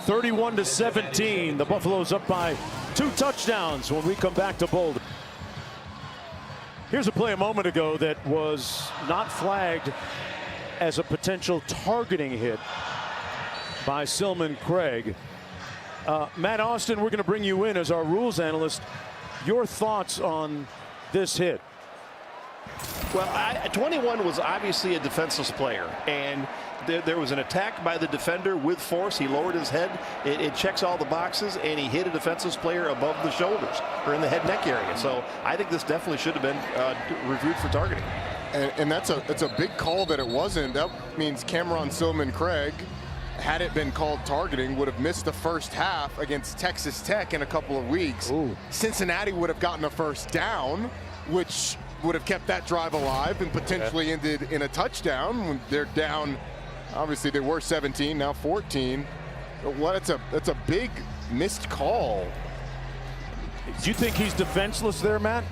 31-17. The Buffaloes up by 2 touchdowns when we come back to Boulder. Here's a play a moment ago that was not flagged as a potential targeting hit by Silman Craig. Matt Austin, we're going to bring you in as our rules analyst. Your thoughts on this hit? Well, 21 was obviously a defenseless player, and there was an attack by the defender with force. He lowered his head. It checks all the boxes, and he hit a defenseless player above the shoulders or in the head neck area. So I think this definitely should have been reviewed for targeting. And that's a big call that it wasn't. That means Cameron Silman Craig, had it been called targeting, would have missed the first half against Texas Tech in a couple of weeks. Ooh. Cincinnati would have gotten a first down, which would have kept that drive alive and potentially ended in a touchdown. When they're down, obviously they were 17, now 14. But that's a big missed call. Do you think he's defenseless there, Matt?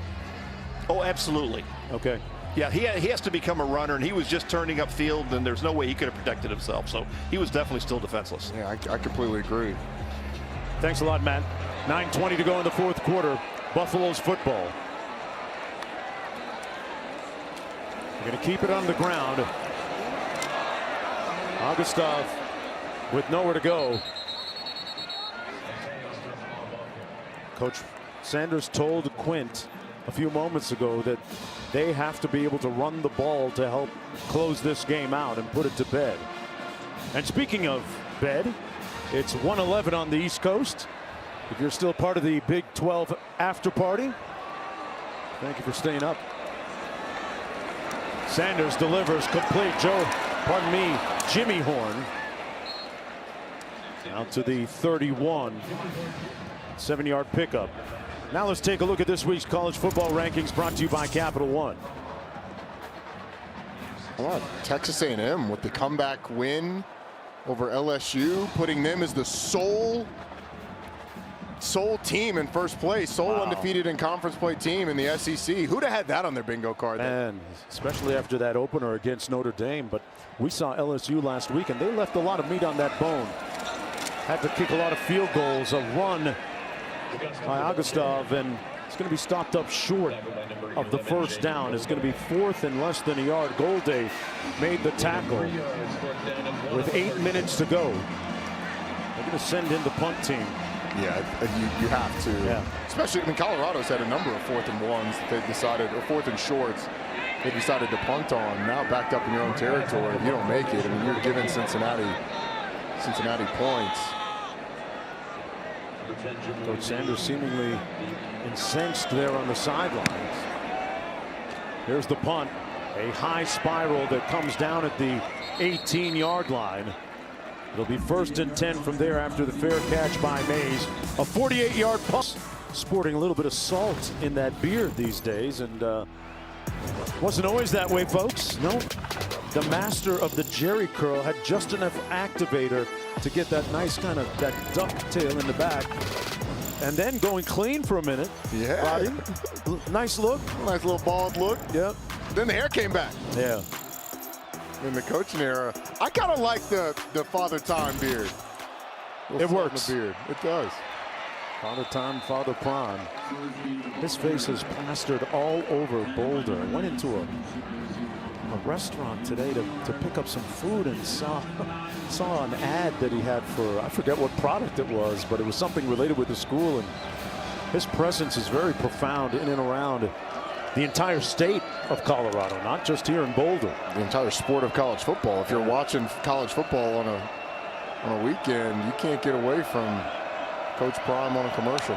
Oh, absolutely. Okay. Yeah, he has to become a runner, and he was just turning upfield, and there's no way he could have protected himself. So he was definitely still defenseless. Yeah, I completely agree. Thanks a lot, Matt. 9:20 to go in the 4th quarter. Buffaloes football. We're going to keep it on the ground. Augustov with nowhere to go. Coach Sanders told Quint a few moments ago that they have to be able to run the ball to help close this game out and put it to bed. And speaking of bed, it's 1:11 on the East Coast. If you're still part of the Big 12 after party, thank you for staying up. Sanders delivers complete. Jimmy Horn out to the 31. 7-yard pickup. Now let's take a look at this week's college football rankings, brought to you by Capital One. Texas A&M with the comeback win over LSU, putting them as the sole team in first place, sole undefeated in conference play team in the SEC. Who'd have had that on their bingo card? And especially after that opener against Notre Dame. But we saw LSU last week, and they left a lot of meat on that bone. Had to kick a lot of field goals, a run by Augustov, and it's going to be stopped up short of the first down. It's going to be 4th and less than a yard. Golday made the tackle with 8 minutes to go. They're going to send in the punt team. Yeah, you have to. Yeah. Especially, I mean, Colorado's had a number of 4th and 1s that they've decided, or 4th and shorts, they decided to punt on. Now backed up in your own territory, if you don't make it, I mean, you're giving Cincinnati points. Coach Sanders seemingly incensed there on the sidelines. Here's the punt. A high spiral that comes down at the 18-yard line. It'll be 1st and 10 from there after the fair catch by Mays. A 48-yard punt. Sporting a little bit of salt in that beard these days, and wasn't always that way, folks. No. The master of the Jerry curl had just enough activator to get that nice kind of that ducktail in the back, and then going clean for a minute. Yeah. Body. Nice look. Nice little bald look. Yep. Then the hair came back. Yeah. In the coaching era, I kind of like the Father Time beard. It works. The beard. It does. Father Time, Father Prime. His face is plastered all over Boulder. I went into a restaurant today to pick up some food and saw an ad that he had for, I forget what product it was, but it was something related with the school, and his presence is very profound in and around the entire state of Colorado, not just here in Boulder. The entire sport of college football. If you're watching college football on a weekend, you can't get away from Coach Prime on a commercial.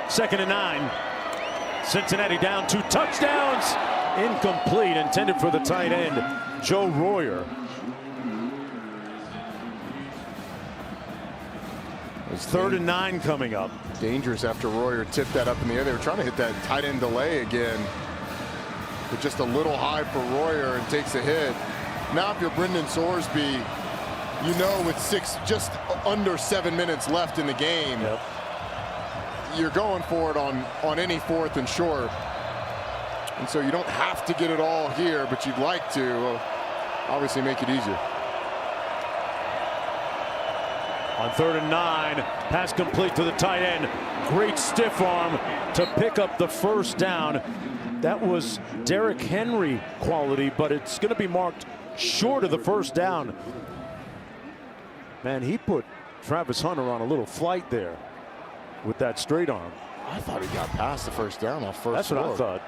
2nd and 9. Cincinnati down 2 touchdowns. Incomplete, intended for the tight end, Joe Royer. It's 3rd and 9 coming up. Dangerous after Royer tipped that up in the air. They were trying to hit that tight end delay again, but just a little high for Royer and takes a hit. Now if you're Brendan Sorsby, you know with just under 7 minutes left in the game, you're going for it on any 4th and short. And so you don't have to get it all here, but you'd like to obviously make it easier. On 3rd and 9, pass complete to the tight end. Great stiff arm to pick up the first down. That was Derrick Henry quality, but it's going to be marked short of the first down. Man, he put Travis Hunter on a little flight there with that straight arm. I thought he got past the first down on first. That's what I thought.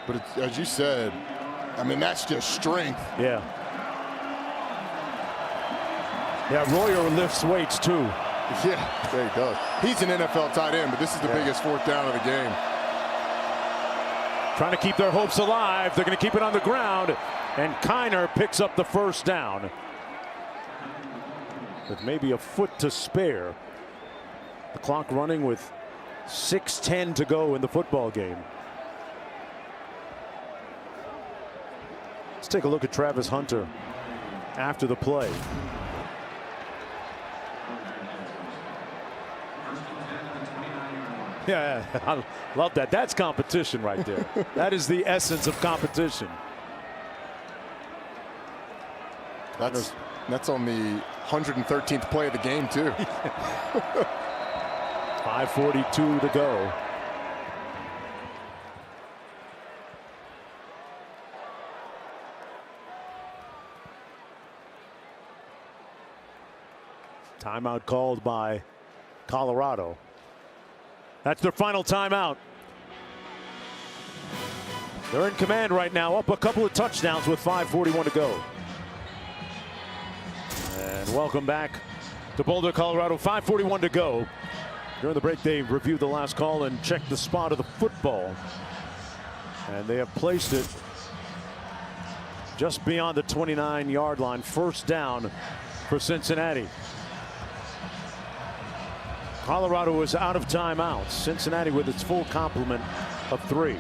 But it's, as you said, I mean, that's just strength. Yeah. Yeah, Royer lifts weights too. Yeah, he does. He's an NFL tight end, but this is the biggest 4th down of the game. Trying to keep their hopes alive. They're going to keep it on the ground, and Kiner picks up the first down with maybe a foot to spare. The clock running with 6:10 to go in the football game. Let's take a look at Travis Hunter after the play. Yeah, I love that. That's competition right there. That is the essence of competition. That's on the 113th play of the game too. 5:42 to go. Timeout called by Colorado. That's their final timeout. They're in command right now, up a couple of touchdowns with 5:41 to go. And welcome back to Boulder, Colorado. 5:41 to go. During the break, they reviewed the last call and checked the spot of the football. And they have placed it just beyond the 29-yard line. First down for Cincinnati. Colorado is out of timeouts. Cincinnati with its full complement of 3.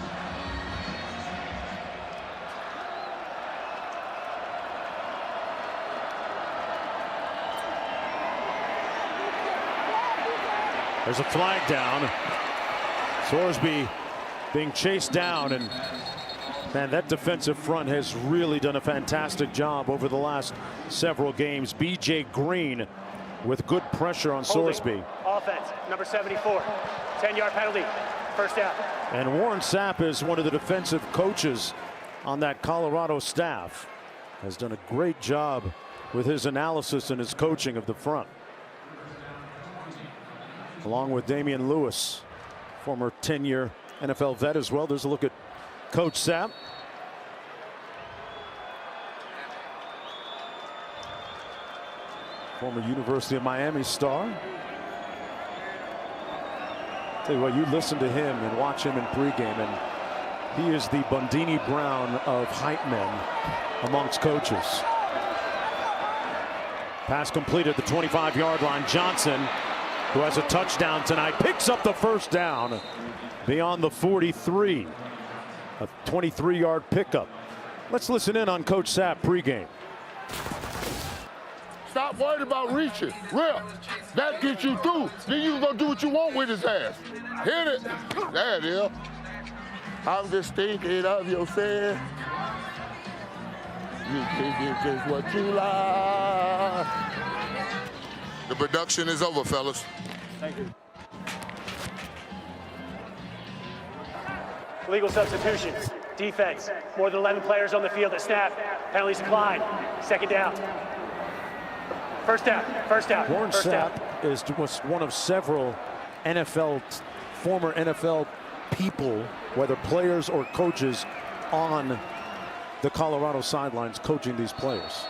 There's a flag down. Sorsby being chased down, and man, that defensive front has really done a fantastic job over the last several games. B.J. Green with good pressure on Sorsby. Offense, number 74, 10-yard penalty, first down. And Warren Sapp is one of the defensive coaches on that Colorado staff. Has done a great job with his analysis and his coaching of the front. Along with Damian Lewis, former 10-year NFL vet as well. There's a look at Coach Sapp. Former University of Miami star. Tell you what, you listen to him and watch him in pregame, and he is the Bundini Brown of hype men amongst coaches. Pass complete at the 25-yard line. Johnson, who has a touchdown tonight, picks up the first down beyond the 43. A 23-yard pickup. Let's listen in on Coach Sapp pregame. Stop worried about reaching. Real. That gets you through. Then you gonna do what you want with his ass. Hit it. There it is. I'm just thinking of yourself. You think it's just what you like. The production is over, fellas. Thank you. Legal substitutions. Defense. More than 11 players on the field at snap. Penalties decline. Second down. First down. First down. Warren First down. Sapp was one of several former NFL people, whether players or coaches, on the Colorado sidelines coaching these players.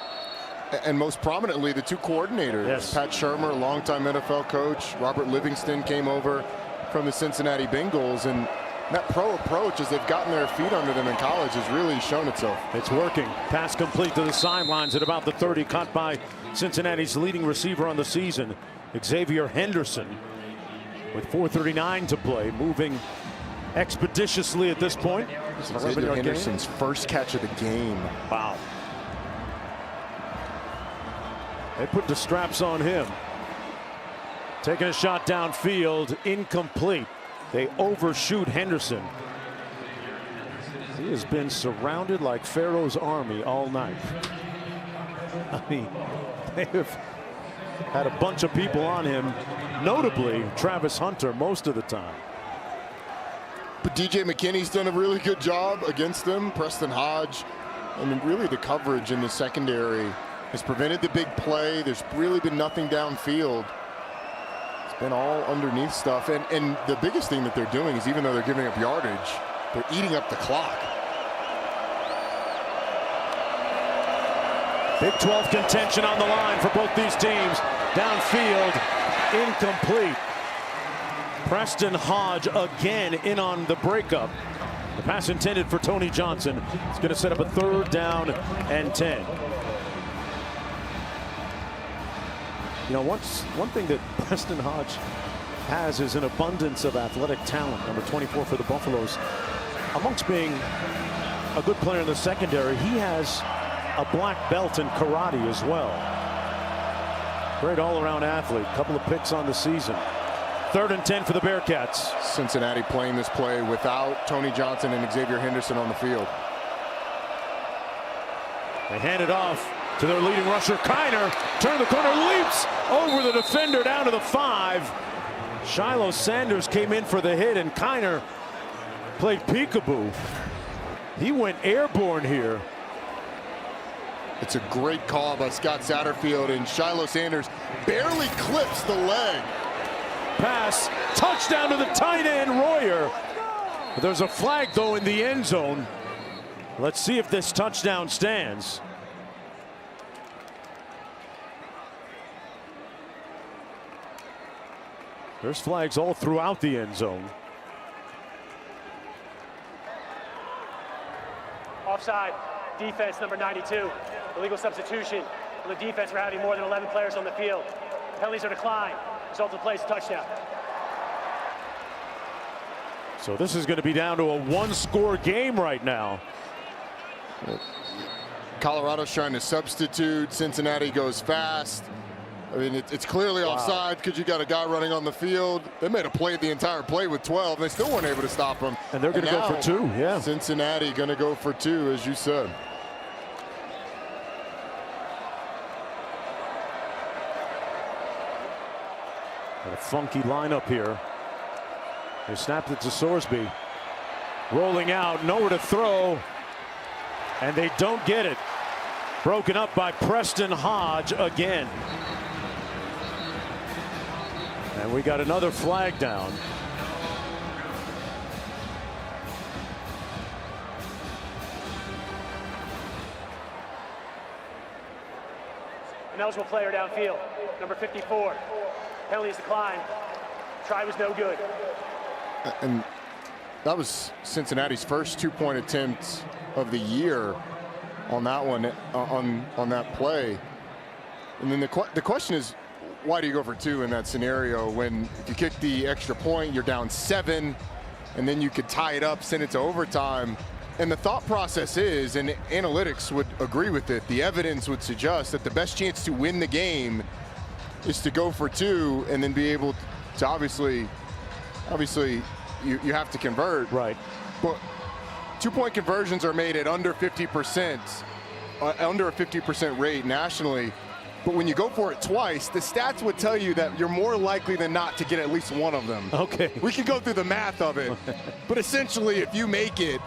And most prominently, the 2 coordinators. Yes. Pat Shermer, longtime NFL coach. Robert Livingston came over from the Cincinnati Bengals. And that pro approach, as they've gotten their feet under them in college, has really shown itself. It's working. Pass complete to the sidelines at about the 30, caught by Cincinnati's leading receiver on the season, Xavier Henderson, with 4:39 to play, moving expeditiously at this point. Xavier Henderson's first catch of the game. Wow. They put the straps on him. Taking a shot downfield, incomplete. They overshoot Henderson. He has been surrounded like Pharaoh's army all night. I mean, they have had a bunch of people on him, notably Travis Hunter most of the time. But DJ McKinney's done a really good job against them. Preston Hodge. I mean, really the coverage in the secondary has prevented the big play. There's really been nothing downfield. It's been all underneath stuff. And the biggest thing that they're doing is, even though they're giving up yardage, they're eating up the clock. Big 12 contention on the line for both these teams. Downfield, incomplete. Preston Hodge again in on the breakup. The pass intended for Tony Johnson. It's going to set up a 3rd down and 10. You know, one thing that Preston Hodge has is an abundance of athletic talent. Number 24 for the Buffaloes. Amongst being a good player in the secondary, he has a black belt in karate as well. Great all-around athlete. Couple of picks on the season. 3rd and 10 for the Bearcats. Cincinnati playing this play without Tony Johnson and Xavier Henderson on the field. They hand it off to their leading rusher, Kiner. Turn the corner, leaps over the defender down to the 5. Shiloh Sanders came in for the hit, and Kiner played peekaboo. He went airborne here. It's a great call by Scott Satterfield, and Shiloh Sanders barely clips the leg pass. Touchdown to the tight end, Royer. There's a flag, though, in the end zone. Let's see if this touchdown stands. There's flags all throughout the end zone. Offside. Defense number 92. Illegal substitution. On the defense, we're having more than 11 players on the field. Penalties are declined. Result of the play is a touchdown. So this is going to be down to a one-score game right now. Colorado's trying to substitute. Cincinnati goes fast. I mean, it's clearly offside because you got a guy running on the field. They made a play the entire play with 12. They still weren't able to stop him. And they're going to go for 2, yeah. Cincinnati going to go for 2, as you said. Got a funky lineup here. They snapped it to Sorsby. Rolling out, nowhere to throw. And they don't get it. Broken up by Preston Hodge again. And we got another flag down. An eligible player downfield, number 54. Penalty is declined. Try was no good. And that was Cincinnati's first 2-point attempt of the year on that one, on that play. And then the question is, why do you go for 2 in that scenario when if you kick the extra point, you're down 7, and then you could tie it up, send it to overtime? And the thought process is, and analytics would agree with it, the evidence would suggest that the best chance to win the game is to go for 2 and then be able to obviously you have to convert. Right. But 2-point conversions are made at under 50%, under a 50% rate nationally. But when you go for it twice, the stats would tell you that you're more likely than not to get at least one of them. Okay. We can go through the math of it. But essentially, if you make it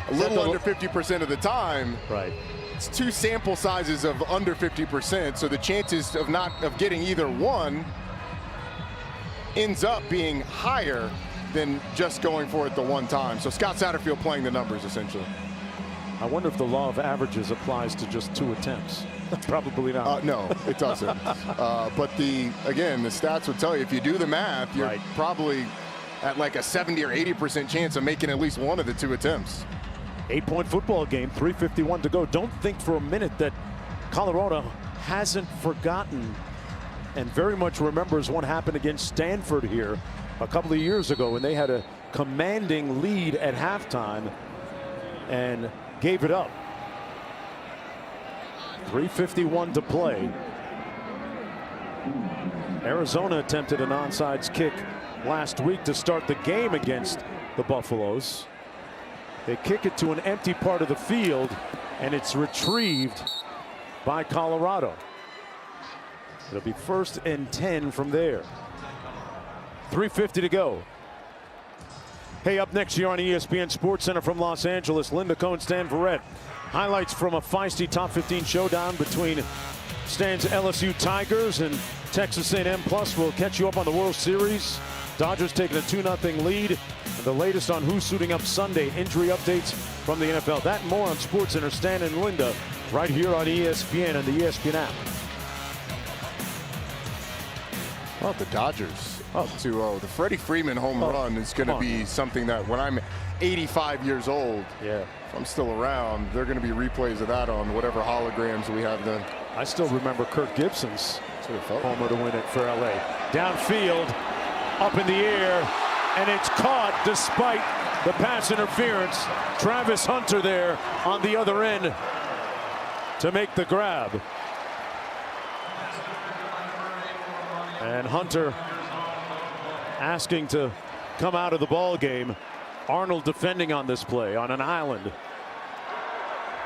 a little under 50% of the time, right, it's 2 sample sizes of under 50%. So the chances of getting either one ends up being higher than just going for it the one time. So Scott Satterfield playing the numbers, essentially. I wonder if the law of averages applies to just 2 attempts. Probably not. No, it doesn't. But again, the stats would tell you if you do the math, you're probably at like a 70 or 80% chance of making at least one of the 2 attempts. 8-point football game, 3:51 to go. Don't think for a minute that Colorado hasn't forgotten and very much remembers what happened against Stanford here a couple of years ago when they had a commanding lead at halftime and gave it up. 3:51 to play. Arizona attempted an onside kick last week to start the game against the Buffaloes. They kick it to an empty part of the field, and it's retrieved by Colorado. It'll be 1st and 10 from there. 3:50 to go. Hey, up next here on ESPN Sports Center from Los Angeles, Linda Cohn, Stan Verrett. Highlights from a feisty top 15 showdown between Stan's LSU Tigers and Texas A&M. Plus, we'll catch you up on the World Series. Dodgers taking a 2-0 lead. And the latest on who's suiting up Sunday. Injury updates from the NFL. That and more on Sports Center. Stan and Linda right here on ESPN and the ESPN app. Well, the Dodgers up 2-0. The Freddie Freeman home run is going to be something that when I'm 85 years old, if I'm still around, there are going to be replays of that on whatever holograms we have then. I still remember Kirk Gibson's homer to win it for LA. Downfield, up in the air, and it's caught despite the pass interference. Travis Hunter there on the other end to make the grab. And Hunter asking to come out of the ball game. Arnold defending on this play on an island.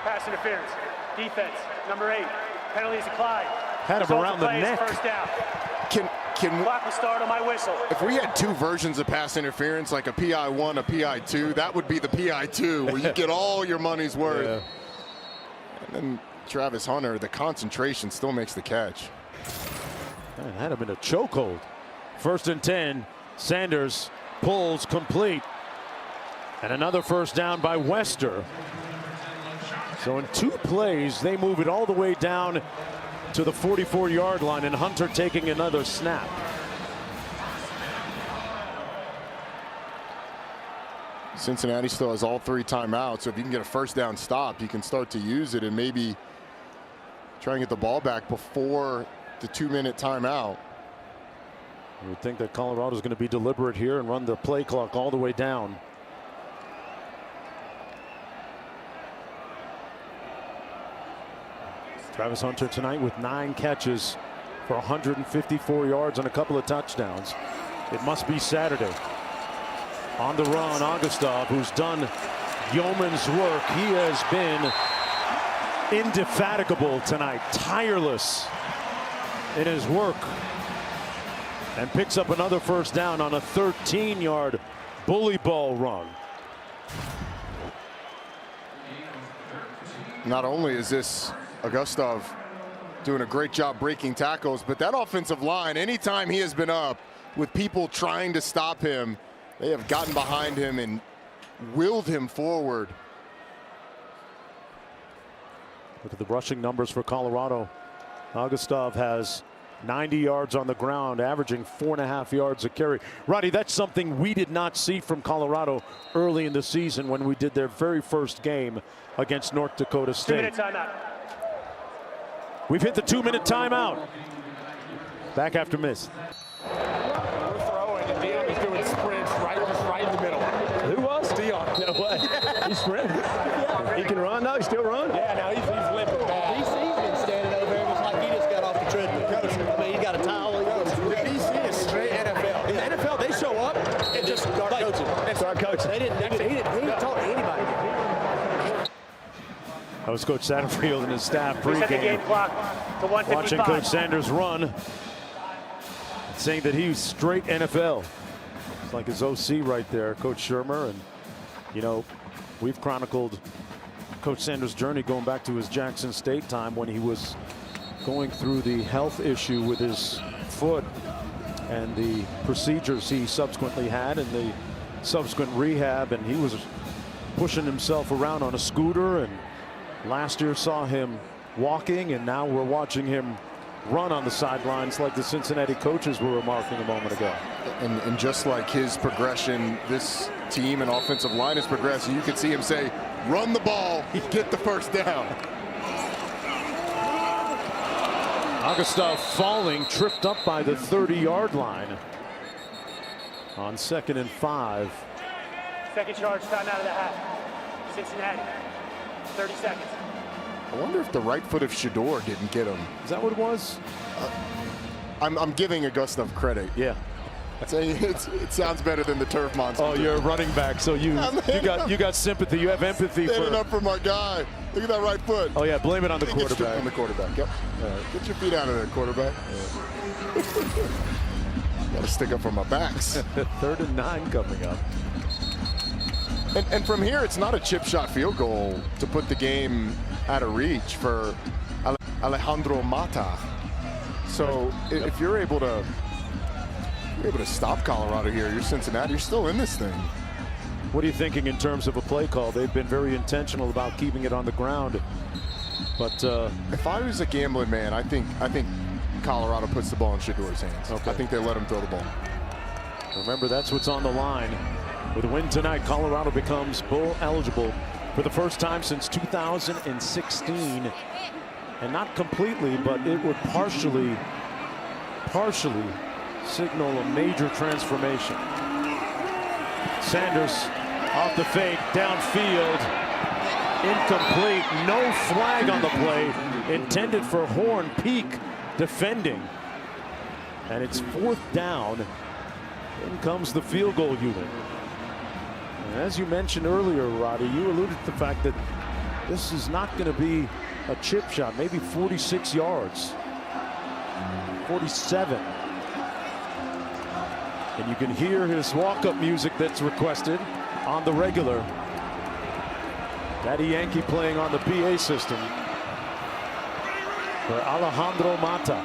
Pass interference. Defense, number 8. Penalties declined. Had him around the neck. First down. Clock will start on my whistle. If we had 2 versions of pass interference, like a PI1, a PI2, that would be the PI2, where you get all your money's worth. Yeah. And then Travis Hunter, the concentration still makes the catch. Man, had him in a chokehold. 1st and 10. Sanders pulls complete. And another first down by Wester. So in 2 plays, they move it all the way down to the 44-yard line, and Hunter taking another snap. Cincinnati still has all 3 timeouts, so if you can get a first down stop, you can start to use it and maybe try and get the ball back before the 2-minute timeout. You would think that Colorado is going to be deliberate here and run the play clock all the way down. Travis Hunter tonight with 9 catches for 154 yards and a couple of touchdowns. It must be Saturday. On the run, Augustov, who's done yeoman's work. He has been indefatigable tonight, tireless in his work, and picks up another first down on a 13-yard bully ball run. Not only is this Augustov doing a great job breaking tackles, but that offensive line, anytime he has been up with people trying to stop him, they have gotten behind him and willed him forward. Look at the rushing numbers for Colorado. Augustov has 90 yards on the ground, averaging 4.5 yards a carry. Roddy, that's something we did not see from Colorado early in the season when we did their very first game against North Dakota State. 2-minute timeout. We've hit the 2-minute timeout. Back after miss. We're throwing, and Dion is doing sprints right in the middle. Who was? Dion. No way. He's sprinting. He can run? No, he still runs? Yeah, now he's limping bad. He's been standing over there just like he just got off the treadmill. Coach, I mean, he got a towel. The DC is straight NFL. In the NFL, they show up and just start coaching. Start coaching. He didn't talk to anybody. That was Coach Satterfield and his staff We set the game pregame, clock to 1:55. watching Coach Sanders run, saying that he's straight NFL. It's like his OC right there, Coach Shermer. And, you know, we've chronicled Coach Sanders' journey going back to his Jackson State time when he was going through the health issue with his foot and the procedures he subsequently had and the subsequent rehab. And he was pushing himself around on a scooter, and last year saw him walking, and now we're watching him run on the sidelines like the Cincinnati coaches were remarking a moment ago. And just like his progression, this team and offensive line is progressing. You can see him say, run the ball, get the first down. Augustov falling, tripped up by the 30-yard line on 2nd and 5. Second charge, time out of the half. Cincinnati, 30 seconds. I wonder if the right foot of Shedeur didn't get him. Is that what it was? I'm giving Augustov credit. Yeah. It sounds better than the turf monster. Oh, you're a running back, so you got sympathy. You have empathy Standing for. up for my guy. Look at that right foot. Oh yeah, blame it on the quarterback. On the quarterback. Yep. Get your feet out of there, quarterback. Got to stick up for my backs. 3rd and 9 coming up. And from here, it's not a chip shot field goal to put the game out of reach for Alejandro Mata. So if you're able to stop Colorado here, you're Cincinnati, you're still in this thing. What are you thinking in terms of a play call? They've been very intentional about keeping it on the ground. But if I was a gambling man, I think Colorado puts the ball in Shedeur's hands. Okay. I think they let him throw the ball. Remember, that's what's on the line. With a win tonight, Colorado becomes bowl eligible for the first time since 2016. And not completely, but it would partially signal a major transformation. Sanders off the fake, downfield, incomplete, no flag on the play, intended for Horn. Peak defending. And it's 4th down. In comes the field goal unit. And as you mentioned earlier, Roddy, you alluded to the fact that this is not going to be a chip shot, maybe 46 yards, 47. And you can hear his walk-up music that's requested on the regular. Daddy Yankee playing on the PA system for Alejandro Mata.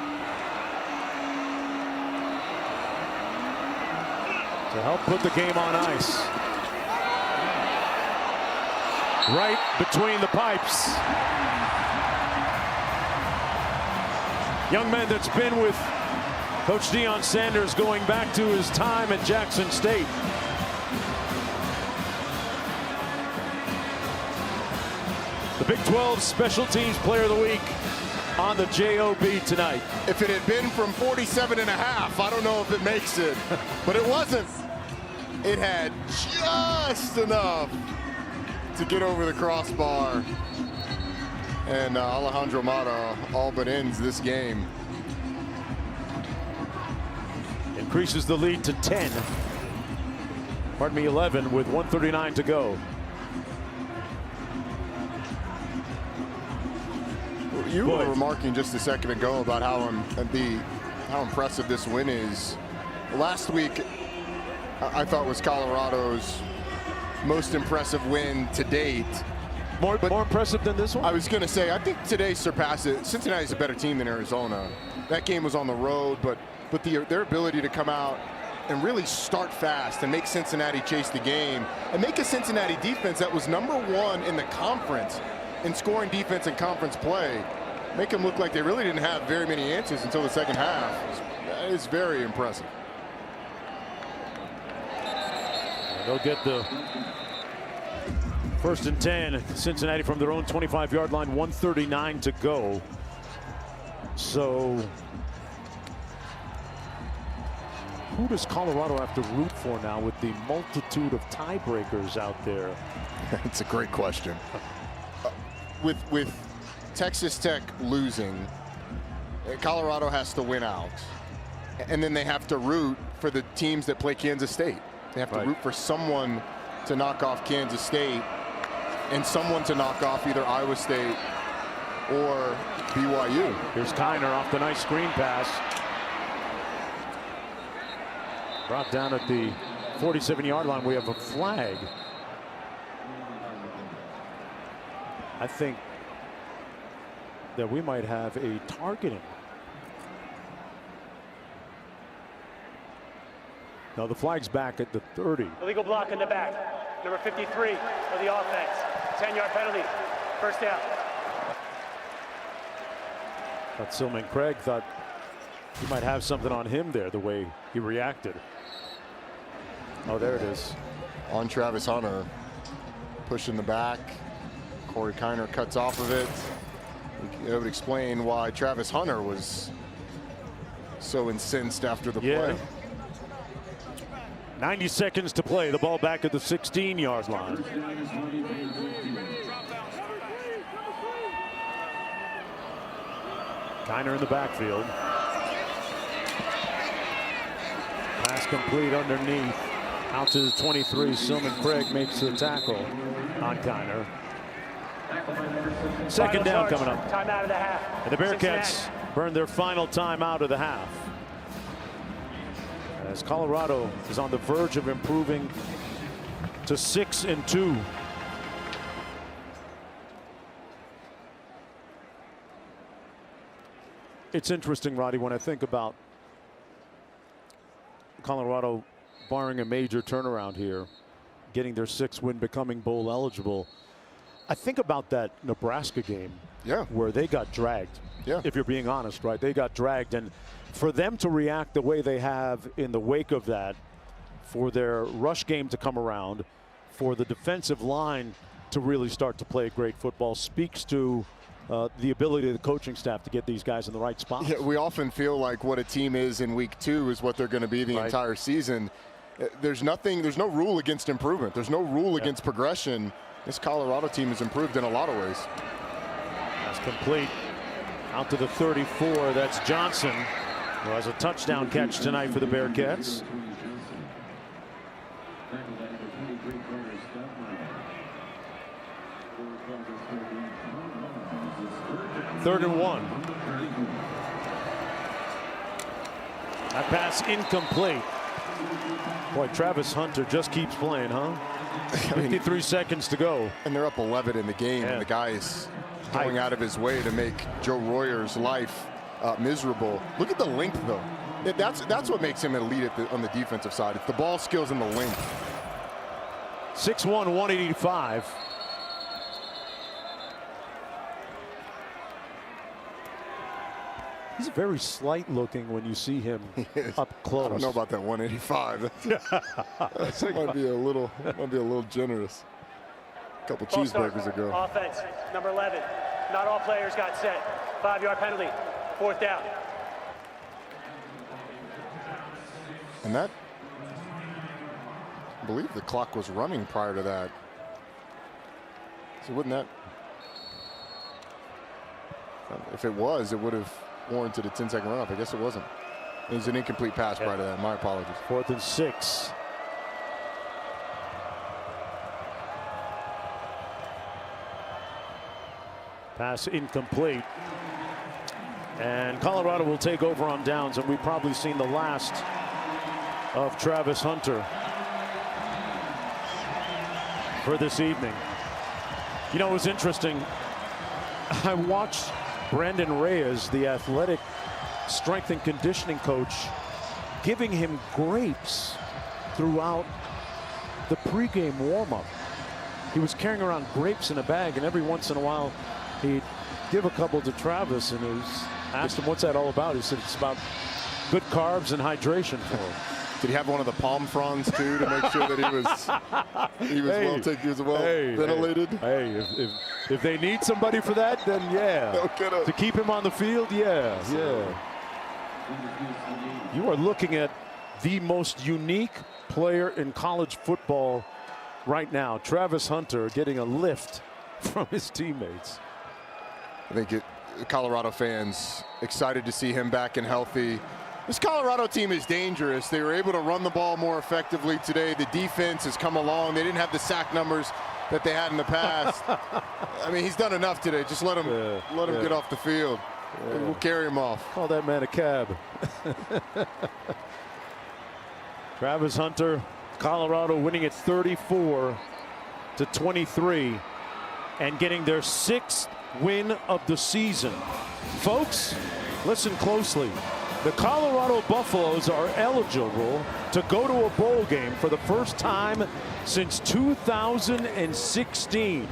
to help put the game on ice. Right between the pipes. Young man that's been with Coach Deion Sanders going back to his time at Jackson State. The Big 12 Special Teams Player of the Week on the JOB tonight. If it had been from 47 and a half, I don't know if it makes it, but it wasn't. It had just enough to get over the crossbar. And Alejandro Mata all but ends this game. Increases the lead to 10. Pardon me, 11 with 1:39 to go. You were remarking just a second ago about how impressive this win is. Last week, I thought was Colorado's most impressive win to date. More impressive than this one? I was going to say, I think today surpasses. Cincinnati's a better team than Arizona. That game was on the road, but their ability to come out and really start fast and make Cincinnati chase the game and make a Cincinnati defense that was #1 in the conference in scoring defense and conference play, make them look like they really didn't have very many answers until the second half. That is very impressive. They'll get the 1st and 10. Cincinnati from their own 25-yard line, 1:39 to go. So who does Colorado have to root for now with the multitude of tiebreakers out there? That's a great question. With Texas Tech losing, Colorado has to win out. And then they have to root for the teams that play Kansas State. They have to root for someone to knock off Kansas State and someone to knock off either Iowa State or BYU. Here's Kiner off the nice screen pass. Brought down at the 47-yard line. We have a flag. I think that we might have a targeting. No, the flag's back at the 30. Illegal block in the back. Number 53 for the offense. 10-yard penalty. First down. But Silman Craig thought he might have something on him there, the way he reacted. Oh, there it is. On Travis Hunter. Pushing the back. Corey Kiner cuts off of it. It would explain why Travis Hunter was so incensed after the play. 90 seconds to play. The ball back at the 16-yard line. Kiner in the backfield. Pass complete underneath. Out to the 23. Silman Craig makes the tackle on Kiner. Second down coming up. Time out of the half. And the Bearcats burn their final time out of the half. As Colorado is on the verge of improving to 6-2. It's interesting, Roddy, when I think about Colorado barring a major turnaround here, getting their 6th win, becoming bowl eligible. I think about that Nebraska game where they got dragged. If you're being honest, right? They got dragged. And for them to react the way they have in the wake of that, for their rush game to come around, for the defensive line to really start to play great football, speaks to the ability of the coaching staff to get these guys in the right spots. Yeah, we often feel like what a team is in week 2 is what they're going to be the entire season. There's no rule against improvement. There's no rule against progression. This Colorado team has improved in a lot of ways. That's complete. Out to the 34. That's Johnson, who has a touchdown catch tonight for the Bearcats. Third and 1. That pass incomplete. Boy, Travis Hunter just keeps playing, huh? 53 seconds to go. And they're up 11 in the game, and the guy is going out of his way to make Joe Royer's life miserable. Look at the length, though. That's what makes him elite on the defensive side. It's the ball skills and the length. 6'1", 185. He's very slight looking when you see him up close. I don't know about that 185. That might be a little generous. A couple cheeseburgers ago. Offense, number 11. Not all players got set. 5-yard penalty. 4th down. And that, I believe the clock was running prior to that. So wouldn't that, if it was, it would have warranted a 10-second runoff. I guess it wasn't. It was an incomplete pass prior to that. My apologies. 4th and 6. Pass incomplete. And Colorado will take over on downs, and we've probably seen the last of Travis Hunter for this evening. You know, it was interesting. I watched Brandon Reyes, the athletic strength and conditioning coach, giving him grapes throughout the pregame warm-up. He was carrying around grapes in a bag, and every once in a while he'd give a couple to Travis, and asked him what's that all about. He said it's about good carbs and hydration for him. Did he have one of the palm fronds too to make sure that he was well taken, he was well ventilated? Hey, if they need somebody for that, then yeah. To keep him on the field, yeah. You are looking at the most unique player in college football right now. Travis Hunter getting a lift from his teammates. I think Colorado fans excited to see him back and healthy. This Colorado team is dangerous. They were able to run the ball more effectively today. The defense has come along. They didn't have the sack numbers that they had in the past. I mean, he's done enough today. Just let him get off the field. We'll carry him off. Call that man a cab. Travis Hunter, Colorado winning it 34-23 and getting their 6th win of the season. Folks, listen closely. The Colorado Buffaloes are eligible to go to a bowl game for the first time since 2016.